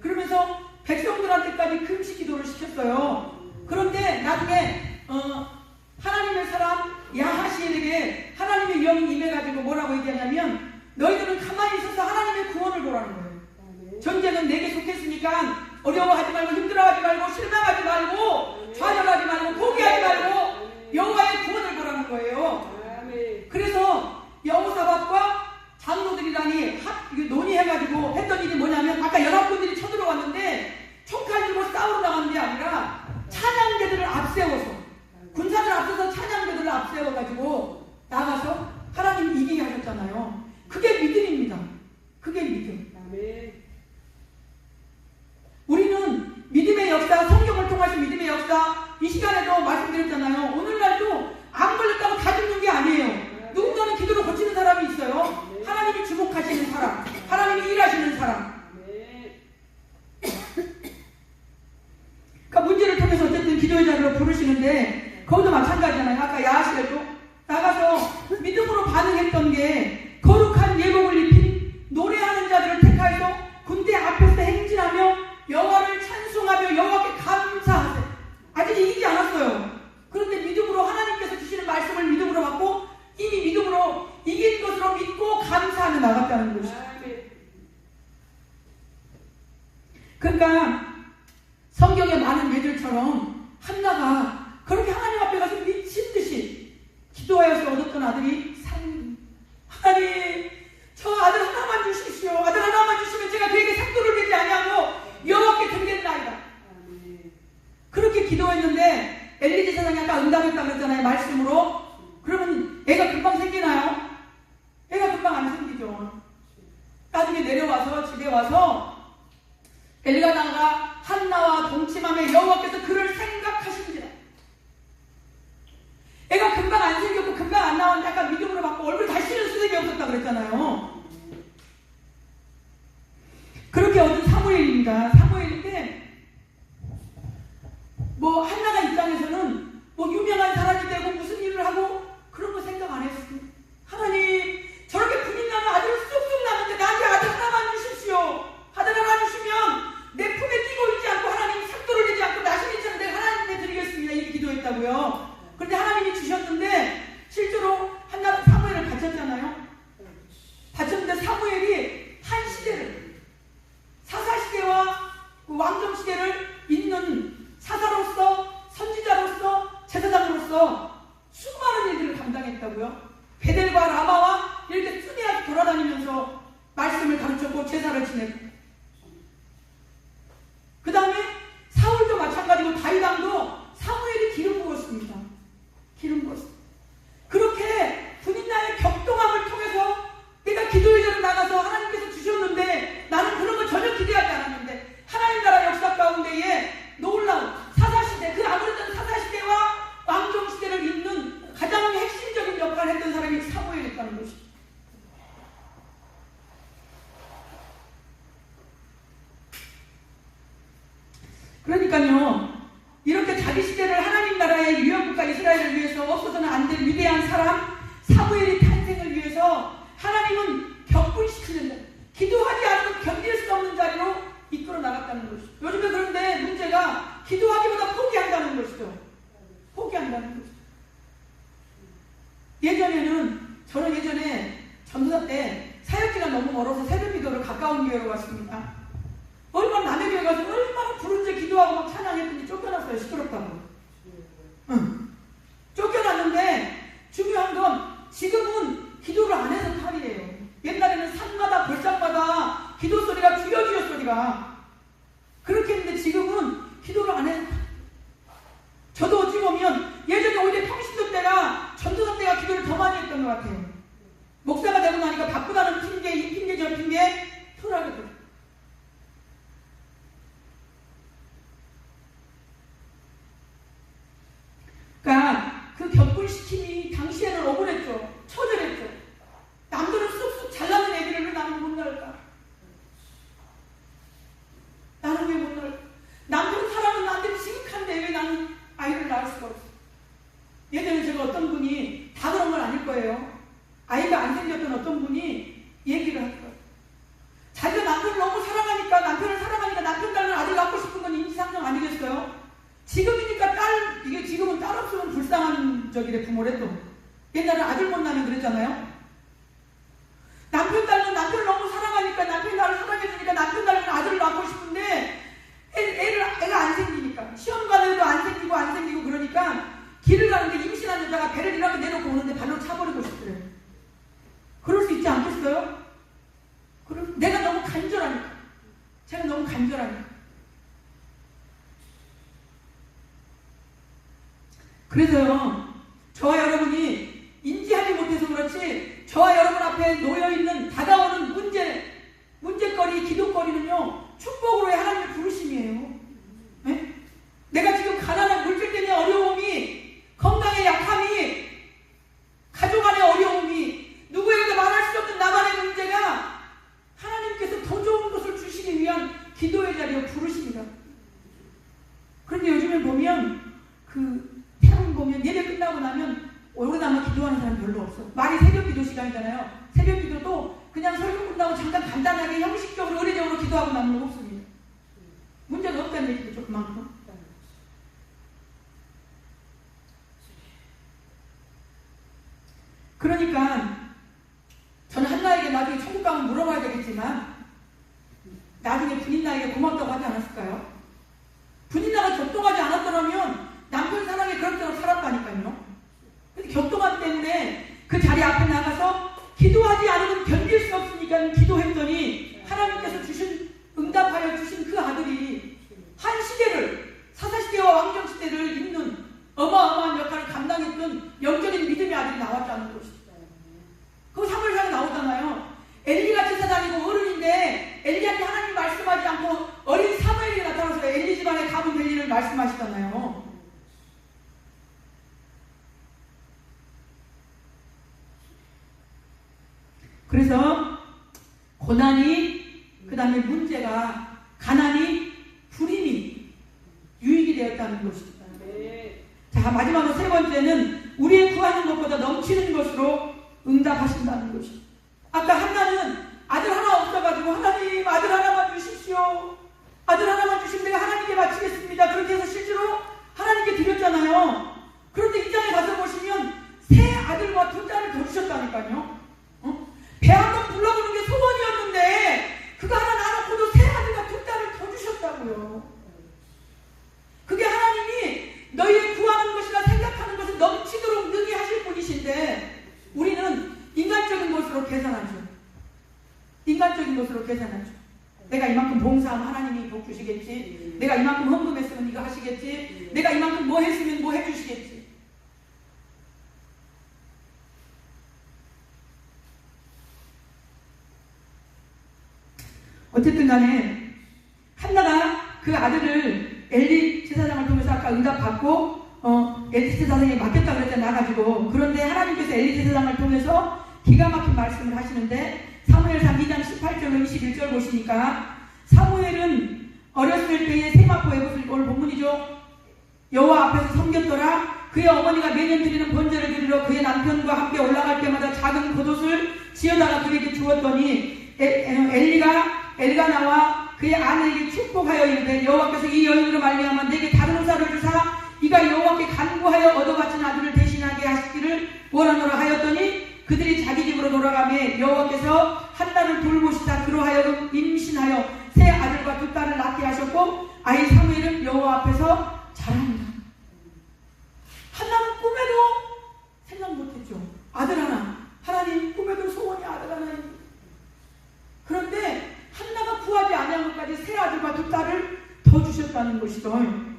그러면서 백성들한테까지 금식 기도를 시켰어요. 그런데 나중에 하나님의 사람 야하시엘에게 하나님의 영이 임해가지고 뭐라고 얘기하냐면, 너희들은 가만히 있어서 하나님의 구원을 보라는 거예요. 전쟁은 내게 속했으니까 어려워하지 말고, 힘들어하지 말고, 실망하지 말고, 좌절하지 말고, 포기하지 말고 여호와의 구원을 보라는 거예요. 그래서 여호사밧과 장로들이랑이 논의해가지고 했던 일이 뭐냐면, 아까 연합군들이 쳐들어왔는데 총 가지고 싸우러 나가는 게 아니라 찬양대들을 앞세워서, 군사들 앞서서 찬양대들을 앞세워가지고 나가서 하나님 이기게 하셨잖아요. 그게 믿음입니다. 그게 믿음. 우리는 믿음의 역사, 성경을 통하신 믿음의 역사, 이 시간에도 말씀드렸잖아요. 오늘날도 안 걸렸다고 다 죽는 게 아니에요. 누군가는 기도로 고치는 사람이 있어요. 하나님이 주목하시는 사람, 하나님이 일하시는 사람. 그러니까 문제를 통해서 어쨌든 기도의 자리로 부르시는데, 거기도 마찬가지잖아요. 아까 야하시엘도 나가서 믿음으로 반응했던 게, 거룩한 예복을 입힌 노래하는 자들을 택하여서 군대 앞에서 행진하며 여호와를 찬송하며 여호와께 감사하세요. 아직 이기지 않았어요. 그런데 믿음으로 하나님께서 주시는 말씀을 믿음으로 받고 이미 믿음으로 이긴 것으로 믿고 감사하며 나갔다는 것이죠. 그러니까 성경에 많은 예들처럼 한나가 그렇게 하나님 앞에 가서 미친 듯이 기도하여서 얻었던 아들이 사무엘입니다. 하나님, 저 아들 하나만 주십시오. 아들 하나만 주시면 제가 그에게 상도를 내지 아니하고 여호와께 드리겠나이다. 그렇게 기도했는데 엘리 제사장이 아까 응답했다고 그랬잖아요. 말씀으로. 그러면 애가 금방 생기나요? 애가 금방 안 생기죠. 나중에 내려와서 집에 와서 엘가나가 한나와 동침하며 여호와께서 그를 생각하신지라. 애가 금방 안 생겼고 금방 안 나왔는데 아까 믿음으로 받고 얼굴 다시는 수색이 없었다 그랬잖아요. 그렇게 얻은 사무엘입니다. 사무엘인데 뭐 한나가 입장에서는 뭐 유명한 사람이 되고 무슨 일을 하고 그런 거 생각 안 했어요. 하나님, 저렇게 분이 나는 아들을 쑥쑥 낳는데 나한테 아들 하나만 주십시오. 아들 하나 주시면 내 품에 끼고 있지 않고 하나님 상도를 내지 않고 나시는 자는 내가 하나님께 드리겠습니다. 이렇게 기도했다고요. 그런데 하나님이 주셨는데 실제로 한나 사무엘을 바쳤잖아요. 바쳤는데 사무엘이 한 시대를, 사사시대와 왕정시대를 잇는 사사로서, 선지자로서, 제사장으로서 수많은 일들을 감당했다고요. 베델과 라마와 이렇게 쓰대하게 돌아다니면서 말씀을 가르쳤고 제사를 지냈고, 그 다음에 사울도 마찬가지고 다윗왕도 사무엘이 기름 부었습니다. 기름 부었습니다. 그렇게 군인나의 격동함을 통해서 내가 기도의 자리에 나가서 하나님께서 주셨는데 나는 그런 거 전혀 기대하지 않았는데 하나님 나라 역사 가운데에 놀라운 사사시대, 그 아무래도 사사시대와 왕정시대를 잇는 가장 핵심적인 역할을 했던 사람이 사무엘이었다는 것이죠. 그러니까요, 이렇게 자기 시대를 하나님 나라의 유형국가 이스라엘을 위해서 없어서는 안 될 위대한 사람 사무엘의 탄생을 위해서 하나님은 격분시키는, 기도하지 않으면 견딜 수 없는 자리로 이끌어 나갔다는 것이죠. 요즘에 그런데 문제가 기도하기보다 포기한다는 것이죠. 포기한다는 것이죠. 저는 예전에 전도사 때 사역지가 너무 멀어서 새벽기도를 가까운 교회로 갔습니다. 얼마나 남의 교회 가서 얼마나 부른지 기도하고 막 찬양했더니 쫓겨났어요. 시끄럽다고. 쫓겨났는데 중요한 건 지금은 기도를 안 해서 탈이에요. 옛날에는 산마다 별장마다 기도 소리가 주여 소리가 그렇게 했는데 지금은 기도를 안 해서 탈. 저도 어찌 보면 예전에 오히려 평신도 때가 전도사 때가 기도를 더 많이 했던 것 같아요. 목사가 되고 나니까 바쁘다는 핑계, 이 핑계 저 핑계 털하게 돼요. 격분시킴이 당시에는 억울했죠. 처절했죠. 남들은 쑥쑥 잘나는 애기를 왜 나는 못 낳을까? 나는 왜 못 낳을까? 남들 사람은 나한테 지극한데 왜 나는 아이를 낳을 수가 없어? 예전에 제가 어떤 분이, 다 그런 건 아닐 거예요. 아이가 안 생겼던 어떤 분이 얘기를 하더라고요. 자기가 남편을 너무 사랑하니까, 남편을 사랑하니까 남편 딸을 아들 낳고 싶은 건 인지상정 아니겠어요? 지금이니까 딸, 이게 지금은 딸 없으면 불쌍한 적이래, 부모래 또. 옛날에 아들 못 낳으면 그랬잖아요. 남편 딸은 남편을 너무 사랑하니까, 남편 딸을 사랑해주니까 남편 딸은 아들을 낳고 싶은데 애가 안 생기니까, 시험 가는 애도 안 생기고 그러니까 길을 가는데 임신한 여자가 배를 이렇게 내놓고 오는데 발로 차버리고 싶더래요. 그럴 수 있지 않겠어요? 내가 너무 간절하니까. 제가 너무 간절하니까. 그래서요, 저와 여러분이 인지하지 못해서 그렇지, 저와 여러분 앞에 놓여있는 다가오는 문제거리, 기도거리는요, 축복으로의 하나님의 부르심이에요. 네? 내가 지금 가난한 물질 때문에 어려움이, 건강의 약함이, 가족 안의 어려움이, 누구에게도 말할 수 없는 나만의 문제가 하나님께서 더 좋은 것을 주시기 위한 기도의 자리에 부르십니다. 그런데 요즘에 보면 태국 보면 예배 끝나고 나면 오르나마 기도하는 사람 별로 없어. 말이 새벽 기도 시간이잖아요. 새벽 기도도 그냥 설교 끝나고 잠깐 간단하게 형식적으로 의례적으로 기도하고 나면 없습니다. 문제가 없다는 얘기죠, 그만큼. 그러니까 저는 한나에게 나중에 천국 가면 물어봐야 되겠지만, 나중에 부인나에게 고맙다고 하지 않았을까요? 부인나가 격동하지 않았더라면 남편 사랑에 그렇게 살았다니까요. 근데 격동함 때문에 그 자리 앞에 나가서 기도하지 않으면 견딜 수 없으니까 기도했더니 하나님께서 응답하여 주신 그 아들이 한 시대를, 사사시대와 왕정시대를 잇는 어마어마한 역할을 감당했던 영적인 믿음의 아들이 나왔다는 것이죠. 그 사무엘상에 나오잖아요. 엘리가 제사장이고 어른인데 엘리한테 하나님 말씀하지 않고 어린 사무엘이 나타나서 엘리 집안에 가문 될 일을 말씀하시잖아요. 그래서 고난이, 그 다음에 문제가, 가난이, 불임이 유익이 되었다는 것입니다. 자, 마지막으로 세 번째는 우리의 구하는 것보다 넘치는 것으로 응답하신다는 것입니다. 아까 한나는 아들 하나 없어가지고 하나님 아들 하나만 주십시오. 아들 하나만 주시면 내가 하나님께 바치겠습니다. 그렇게 해서 실제로 하나님께 드렸잖아요. 그런데 이 장에 가서 보시면 세 아들과 두 딸을 더 주셨다니까요. 배 한 번 불러보는 게 소원이었는데 그거 하나 나눠고도 세 아들과 두 딸을 더 주셨다고요. 그게 하나님이 너희의 구하는 것이나 생각하는 것을 넘치도록 능히 하실 분이신데, 우리는 인간적인 것으로 계산하죠. 인간적인 것으로 계산하죠. 내가 이만큼 봉사하면 하나님이 복 주시겠지. 내가 이만큼 헌금했으면 이거 하시겠지. 내가 이만큼 뭐 했으면 뭐 해주시겠지. 어쨌든 간에 한나가 그 아들을 엘리 제사장을 통해서 아까 응답받고 엘리 제사장에게 맡겼다고 그랬잖아요. 나가지고. 그런데 하나님께서 엘리 제사장을 통해서 기가 막힌 말씀을 하시는데, 사무엘상 2장 18절로 21절 보시니까, 사무엘은 어렸을 때에 세마포 에봇을, 오늘 본문이죠. 여호와 앞에서 섬겼더라. 그의 어머니가 매년 드리는 번제를 드리러 그의 남편과 함께 올라갈 때마다 작은 겉옷을 지어다가 그에게 주었더니, 엘리가 나와 그의 아내에게 축복하여 이르되, 여호와께서 이 여인으로 말미암아 내게 다른 의사를 주사 이가 여호와께 간구하여 얻어바친 아들을 대신하게 하시기를 원하노라 하였더니, 그들이 자기 집으로 돌아가매 여호와께서 한나를 돌보시다 그로 하여금 임신하여 세 아들과 두 딸을 낳게 하셨고, 아이 사무엘은 여호와 앞에서 자랍니다. 한나는 꿈에도 생각 못했죠. 아들 하나. 하나님 꿈에도 소원이 아들 하나입니다. 그런데 한나가 구하지 아니한 것까지 세 아들과 두 딸을 더 주셨다는 것이죠.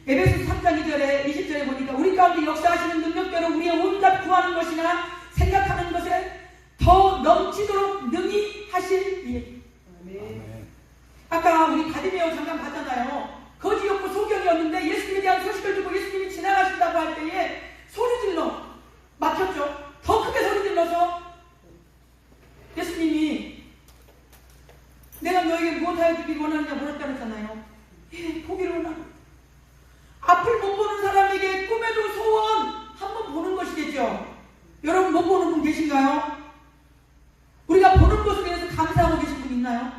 에베소서 3장 2절에 20절에 보니까 우리 가운데 역사하시는 능력대로 우리의 온갖 구하는 것이나 생각하는 것에 더 넘치도록 능히 하실 일. 아까 우리 가디메오 잠깐 봤잖아요. 거지였고 소경이었는데 예수님에 대한 소식을 듣고 예수님이 지나가신다고 할 때에 소리 질러 막혔죠. 더 크게 소리 질러서 예수님이 내가 너에게 무엇하여 주기를 원하느냐 물었다 그랬잖아요. 예, 보기를 원합니다. 앞을 못 보는 사람에게 꿈에도 소원 한번 보는 것이겠죠. 여러분 못 보는 분 계신가요? 우리가 보는 것에 대해서 감사하고 계신 분 있나요?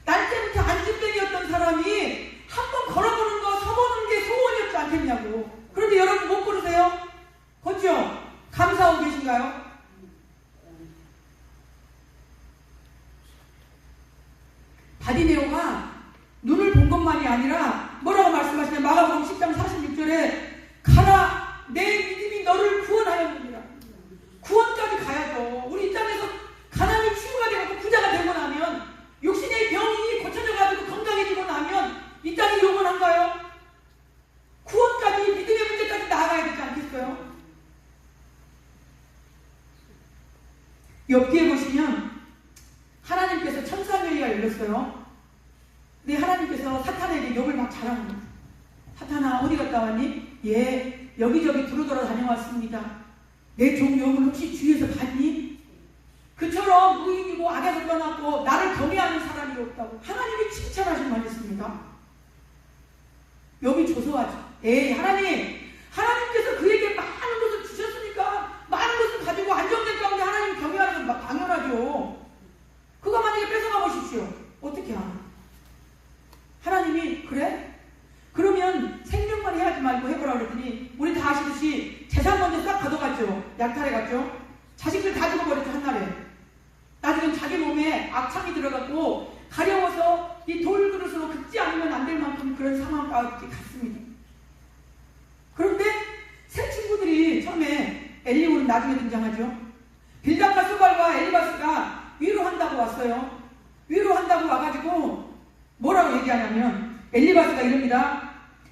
날 때부터 안진뱅이였던 사람이 한번 걸어보는 거, 서보는 게 소원이었지 않겠냐고. 그런데 여러분 못 고르세요? 그렇죠? 감사하고 계신가요? 바디메오가 눈을 본 것만이 아니라 뭐라고 말씀하시냐. 마가복음 10장 46절에 가라 내 믿음이 너를 구원하였느니라. 구원까지 가야죠. 우리 이 땅에서 가난이 치유가 되고 부자가 되고 나면, 육신의 병이 고쳐져 가지고 건강해지고 나면 이 땅이 영원한가요? 구원까지, 믿음의 문제까지 나아가야 되지 않겠어요? 엽기에 보시면 하나님께서 천사교회가 열렸어요. 근데 하나님께서 사탄에게 욥을 막 자랑하는 거예요. 사탄아 어디 갔다 왔니? 예, 여기저기 두루돌아 다녀왔습니다. 내 종 욥을 혹시 주위에서 봤니? 그처럼 무인이고 악에서 떠났고 나를 경외하는 사람이 없다고 하나님이 칭찬하신 말이었습니다. 욥이 조소하죠. 에이 하나님께서 그에게 많은 것을 주셨으니까 많은 것을 가지고 안정된 가운데 하나님 경외하는 건 당연하죠. 그거 만약에 뺏어가 보십시오. 어떻게 하나? 하나님이 그래? 그러면 생명만 해야지 말고 해보라 그랬더니 우리 다 아시듯이 재산 먼저 싹 가져갔죠. 약탈해 갔죠. 자식들 다 죽어버렸죠. 한날에. 나중에 자기 몸에 악창이 들어갔고 가려워서 이 돌그릇으로 긁지 않으면 안 될 만큼 그런 상황까지 갔습니다. 그런데 새 친구들이 처음에 엘리후는 나중에 등장하죠. 빌닷과 소발과 엘리바스가 위로한다고 왔어요. 위로한다고 와가지고 뭐라고 얘기하냐면 엘리바스가 이럽니다.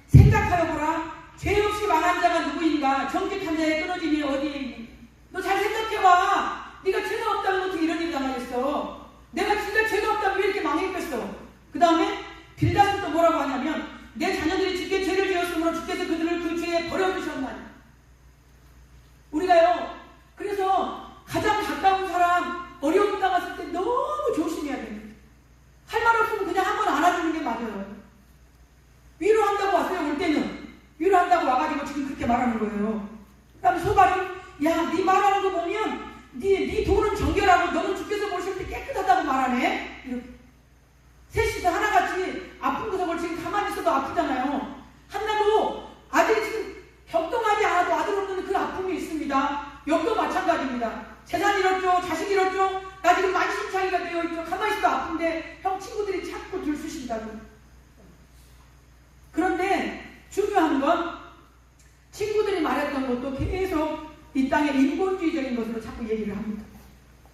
생각하여 보라. 죄 없이 망한 자가 누구인가? 정직한 자의 끊어짐이 어디에 있니? 너 잘 생각해봐. 네가 죄가 없다면 어떻게 이런 일 당하겠어? 내가 진짜 죄가 없다면 왜 이렇게 망했겠어? 그 다음에 빌닷은 또 뭐라고 하냐면 내 자녀들이 주께 죄를 지었으므로 주께서 그들을 그 죄에 버려두셨나니. 우리가요 그래서 가장 가까운 사람 어려움 당했을 때 너무 조심해야 됩니다. 할 말 없으면 그냥 한번 안아주는 게 맞아요. 위로한다고 왔어요. 올 때는 위로한다고 와가지고 지금 그렇게 말하는 거예요. 그 다음에 소발은 야, 네 말하는 거 보면 네 돈은 정결하고 너는 주께서 보실 때 깨끗하다고 말하네. 이렇게 셋이 다 하나같이 아픈 구석을 지금 가만히 있어도 아프잖아요. 한나도 아들이 지금 격동하지 않아도 아들 없는 그 아픔이 있습니다. 욥도 마찬가지입니다. 재산 잃었죠. 자식 잃었죠. 나 지금 만신창이가 되어 있죠. 가만히 있어도 아픈데 형 친구들이 자꾸 들쑤신다고. 그런데 중요한 건 친구들이 말했던 것도 계속 이 땅의 인본주의적인 것으로 자꾸 얘기를 합니다.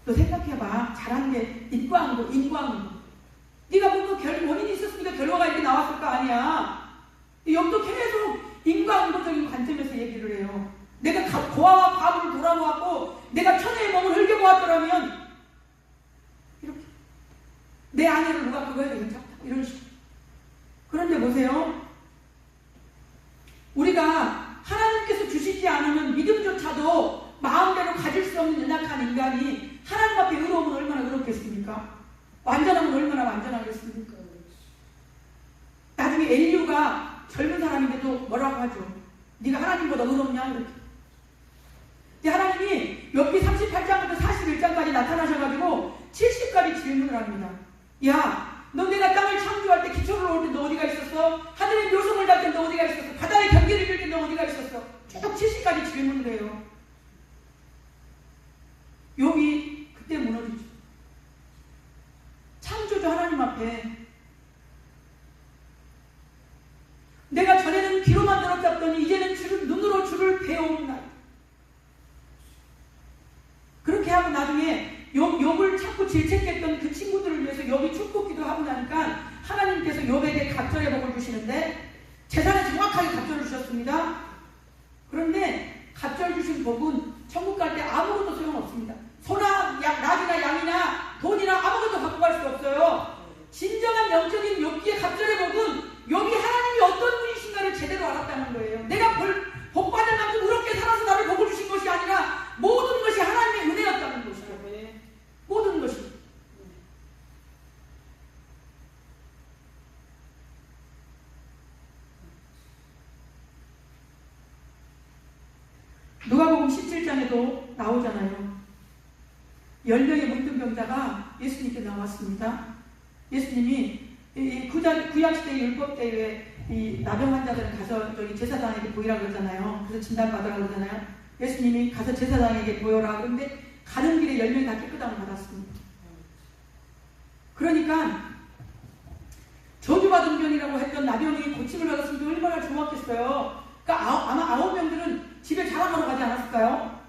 너 생각해봐. 잘한 게 인과응보. 네가 뭔가 원인이 있었으니까 결과가 이렇게 나왔을 거 아니야. 욥도 계속 인과응보적인 관점에서 얘기를 해요. 내가 고아와 과부를 돌아보았고 내가 천혜의 몸을 흘겨보았더라면 이렇게 내 아내를 누가 그거에 괜찮다 이런 식으로. 그런데 보세요. 우리가 하나님께서 주시지 않으면 믿음조차도 마음대로 가질 수 없는 연약한 인간이 하나님 앞에 의로우면 얼마나 의롭겠습니까? 완전하면 얼마나 완전하겠습니까? 나중에 엘리후가 젊은 사람인데도 뭐라고 하죠? 네가 하나님보다 의롭냐? 이렇게. 하나님이 욥기 38장부터 41장까지 나타나셔가지고 70까지 질문을 합니다. 야, 너 내가 땅을 창조할 때 기초를 놓을 때 너 어디가 있었어? 하늘의 묘성을 달 때 너 어디가 있었어? 바다의 경계를 빌 때 너 어디가 있었어? 쭉 70까지 질문을 해요. 욥이 그때 무너지죠. 창조주 하나님 앞에 내가 전에는 귀로만 들었다더니 이제는 눈으로 주를 배워온다. 그렇게 하고 나중에 욥을 자꾸 질책했던 그 친구들을 위해서 욥이 축복기도 하고 나니까 하나님께서 욥에게 갑절의 복을 주시는데 재산에 정확하게 갑절을 주셨습니다. 그런데 갑절 주신 복은 천국 갈 때 아무것도 소용없습니다. 소나 낙이나 양이나 돈이나 아무것도 갖고 갈 수 없어요. 진정한 영적인 욥기의 갑절의 복은 욥이 하나님이 어떤 분이신가를 제대로 알았다는 거예요. 내가 볼 누가복음 17장에도 나오잖아요. 10명의 문둥병자가 예수님께 나왔습니다. 예수님이 구약시대 율법대에 이 나병 환자들은 가서 저기 제사장에게 보이라 그러잖아요. 그래서 진단받으라 그러잖아요. 예수님이 가서 제사장에게 보여라. 그런데 가는 길에 10명이 다 깨끗함을 받았습니다. 그러니까 저주받은 병이라고 했던 나병이 고침을 받았으면 얼마나 좋았겠어요. 그러니까 아마 9명들은 집에 자랑하러 가지 않았을까요?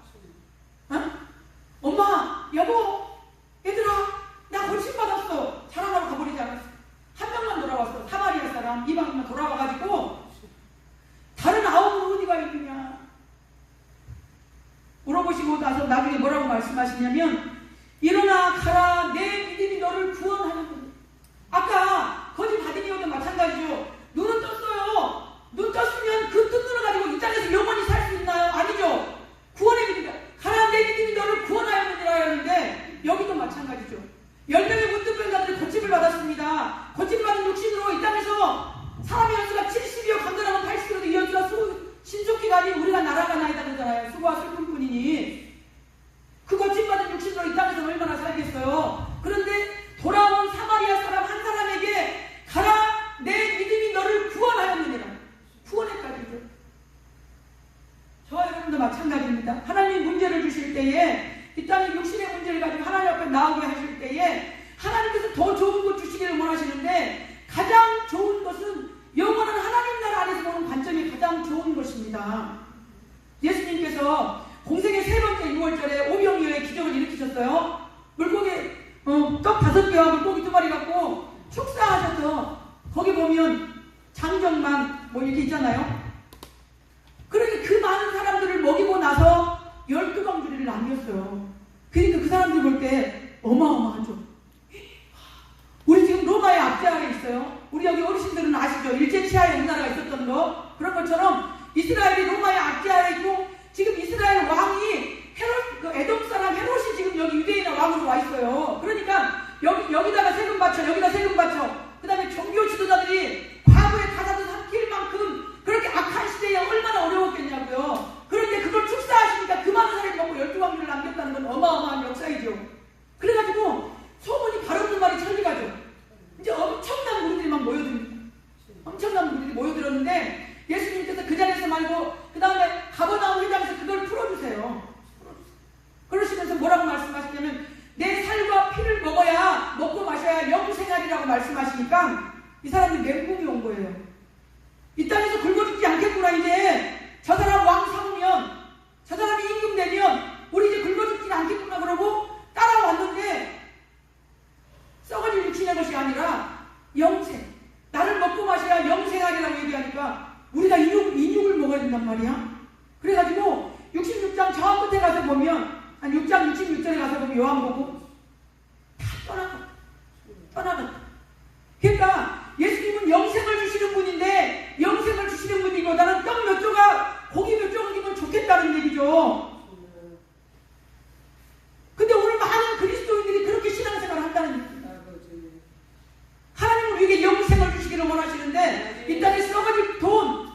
어? 엄마, 여보, 얘들아, 나 고침받았어. 자랑하러 가버리지 않았어. 한 명만 돌아왔어. 사마리아 사람, 이방인만 돌아와가지고 다른 9은 어디가 있느냐 물어보시고 나서 나중에 뭐라고 말씀하시냐면, 일어나 가라, 내 믿음이 너를 구원하는구나. 아까 거짓 바디니어도 마찬가지죠. 눈은 떴어요. 눈 떴으면 그 뜬 눈을 가지고 이 땅에서 영원히 살 수 있나요? 아니죠. 구원의 믿음이다. 가라, 내 믿음이 너를 구원하였느니라 하는데, 여기도 마찬가지죠. 10명의 문둥병자들이 고침을 받았습니다. 고침을 받은 육신으로 이 땅에서 사람의 연수가 70이요 강건하면 80이어도 이 연수가 신속기가 아닌 우리가 날아가나이다 그러잖아요. 수고와 슬픔뿐이니. 그 고침받은 육신으로 이 땅에서 얼마나 살겠어요. 그런데 돌아온 사마리아 사람 한 사람에게 가라, 내 믿음이 너를 구원하였느니라. 구원했다죠. 저와 여러분도 마찬가지입니다. 하나님이 문제를 주실 때에, 이 땅에 육신의 문제를 가지고 하나님 앞에 나오게 하실 때에 하나님께서 더 좋은 것 주시기를 원하시는데, 가장 좋은 것은 영원한 하나님 나라 안에서 보는 관점이 가장 좋은 것입니다. 예수님께서 공생의 세 번째 6월절에 오병이어의 기적을 일으키셨어요. 물고기 떡 5개와 물고기 2마리 갖고 축사하셔서, 거기 보면 장정만 뭐 이렇게 있잖아요. 그러니까 그 많은 사람들을 먹이고 나서 12광주리를 남겼어요. 그러니까 그 사람들 볼 때 어마어마하죠. 우리 지금 로마의 압제하에 있어요. 우리 여기 어르신들은 아시죠? 일제치하에 우리나라가 있었던 거. 그런 것처럼 이스라엘이 로마의 압제하에 있고, 지금 이스라엘 왕이 에돔 사람 헤롯이 지금 여기 유대인의 왕으로 와 있어요. 그러니까 여기다가 세금 바쳐, 여기다 세금 바쳐. 그 다음에 종교 지도자들이 과거에 가사도 삼킬 만큼 그렇게 악한 시대에 얼마나 어려웠겠냐고요. 그런데 그걸 축사하시니까 그 많은 사람이 먹고 12광주를 남겼다는 건 어마어마한 역사이죠. 그래가지고 소문이 바로 그 말이 천리가죠. 이제 엄청난 무리들이 막 모여듭니다. 엄청난 무리들이 모여들었는데, 예수님께서 그 자리에서 말고 그 다음에 가버나움 회당에서 그걸 풀어주세요. 그러시면서 뭐라고 말씀하시냐면, 내 살과 피를 먹고 마셔야 영생하리라고 말씀하시니까 이 사람이 멘붕이 온 거예요. 이 땅에서 굶어 죽지 않겠구나. 이제 저 사람 왕 삼으면, 저 사람이 임금 내면 우리 이제 굶어 죽지 않겠구나 그러고 따라왔는데, 썩어질 육신의 것이 아니라 영생, 나를 먹고 마셔야 영생하리라고 얘기하니까 우리가 인육을 먹어야 된단 말이야. 그래가지고 66장 저 끝에 가서 보면, 한 6장 66절에 가서 보면 요한복음 다 떠나갔다. 그러니까 예수님은 영생을 주시는 분인데, 영생을 주시는 분이보다는 떡 몇 조각, 고기 몇 조각이면 좋겠다는 얘기죠. 근데 오늘 많은 그리스도인들이 그렇게 신앙생활을 한다는 얘기예요. 하나님은 우리에게 영생을 주시기를 원하시는데, 이 땅에 썩어질 돈,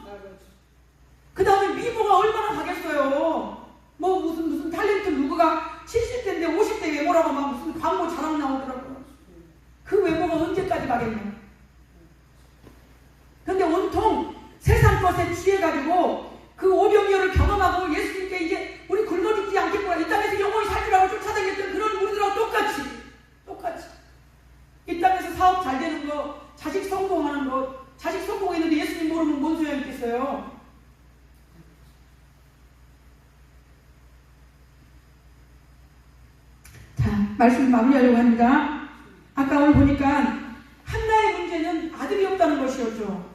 그 다음에 미모가 얼마나 가겠어요. 뭐 무슨 탤런트 누구가 70대인데 50대 외모라고 막 무슨 광고 자랑 나오더라고요. 그 외모가 언제까지 가겠냐. 근데 온통 세상 것에 취해가지고 그 오병이어를 경험하고 예수님께 이제 우리 굶어 죽지 않겠구나, 이 땅에서 영원히 살 줄 알고 쫓아다녔던 그런 우리들하고 똑같이 이 땅에서 사업 잘 되는 거, 자식 성공하는 거, 자식 성공했는데 예수님 모르면 뭔 소용이 있겠어요. 자, 말씀 마무리하려고 합니다. 아까 오늘 보니까 한나의 문제는 아들이 없다는 것이었죠.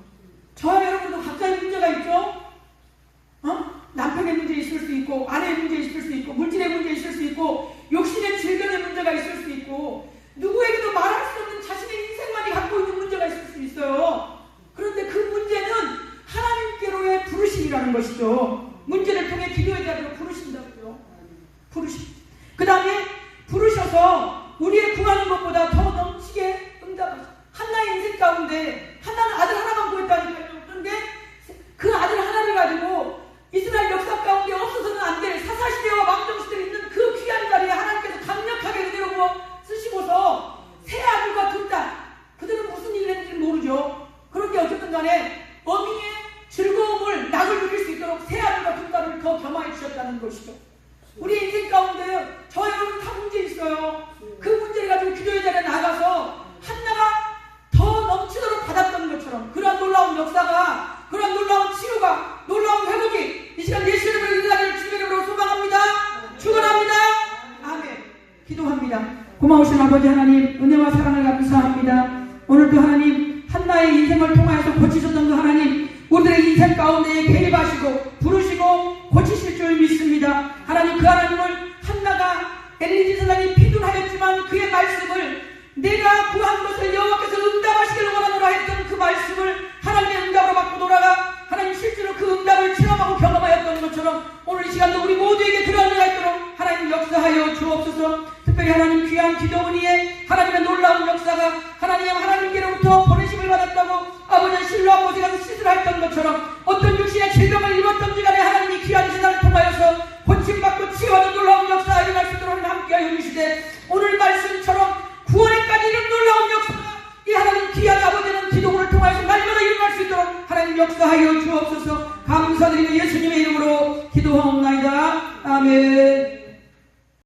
저와 여러분도 각자의 문제가 있죠. 남편의 문제 있을 수 있고, 아내의 문제 있을 수 있고, 물질의 문제 있을 수 있고, 욕심의 질병의 문제가 있을 수 있고, 누구에게도 말할 수 없는 자신의 인생만이 갖고 있는 문제가 있을 수 있어요. 그런데 그 문제는 하나님께로의 부르심이라는 것이죠. 문제를 통해 기도의 자리로 부르신다고요. 그 다음에 부르셔서 우리의 구하는 것보다 더 넘치게 응답하시죠. 한나의 인생 가운데 한나는 아들 하나만 구했다니까요. 그런데 그 아들 하나를 가지고 이스라엘 역사 가운데 없어서는 안 될 사사 고마우신 아버지 하나님, 은혜와 사랑을 감사합니다. 오늘도 하나님, 한나의 인생을 통하여서 고치셨던 그 하나님, 우리들의 인생 가운데에 개입하시고 부르시고 고치실 줄 믿습니다. 하나님, 그 하나님을 한나가 엘리지 사장이 비둔하였지만 그의 말씀을 내가 구한 것을 여호와께서 응답하시기를 원하노라 했던 그 말씀을 하나님의 응답으로 받고 돌아가 하나님 실제로 그 응답을 체험하고 경험하였던 것처럼 오늘 이 시간도 우리 모두에게 그런 은혜가 있도록 하나님 역사하여 주옵소서. 특별히 하나님 귀한 기도문의에 하나님의 놀라운 역사가 하나님께로부터 보내심을 받았다고 아버지 실로 아버지 가서 시술했던 것처럼 어떤 육신의 질병을 입었던지 간에 하나님이 귀한 신앙을 통하여서 고침받고 치유하는 놀라운 역사가 일어날 수 있도록 함께하여 주시되 오늘 말씀처럼 구원에까지 이런 놀라운 역사가 이 하나님 귀한 아버지는 기도문을 통하여서 날마다 일어날 수 있도록 하나님 역사하여 주옵소서. 감사드리며 예수님의 이름으로 기도하옵나이다. 아멘.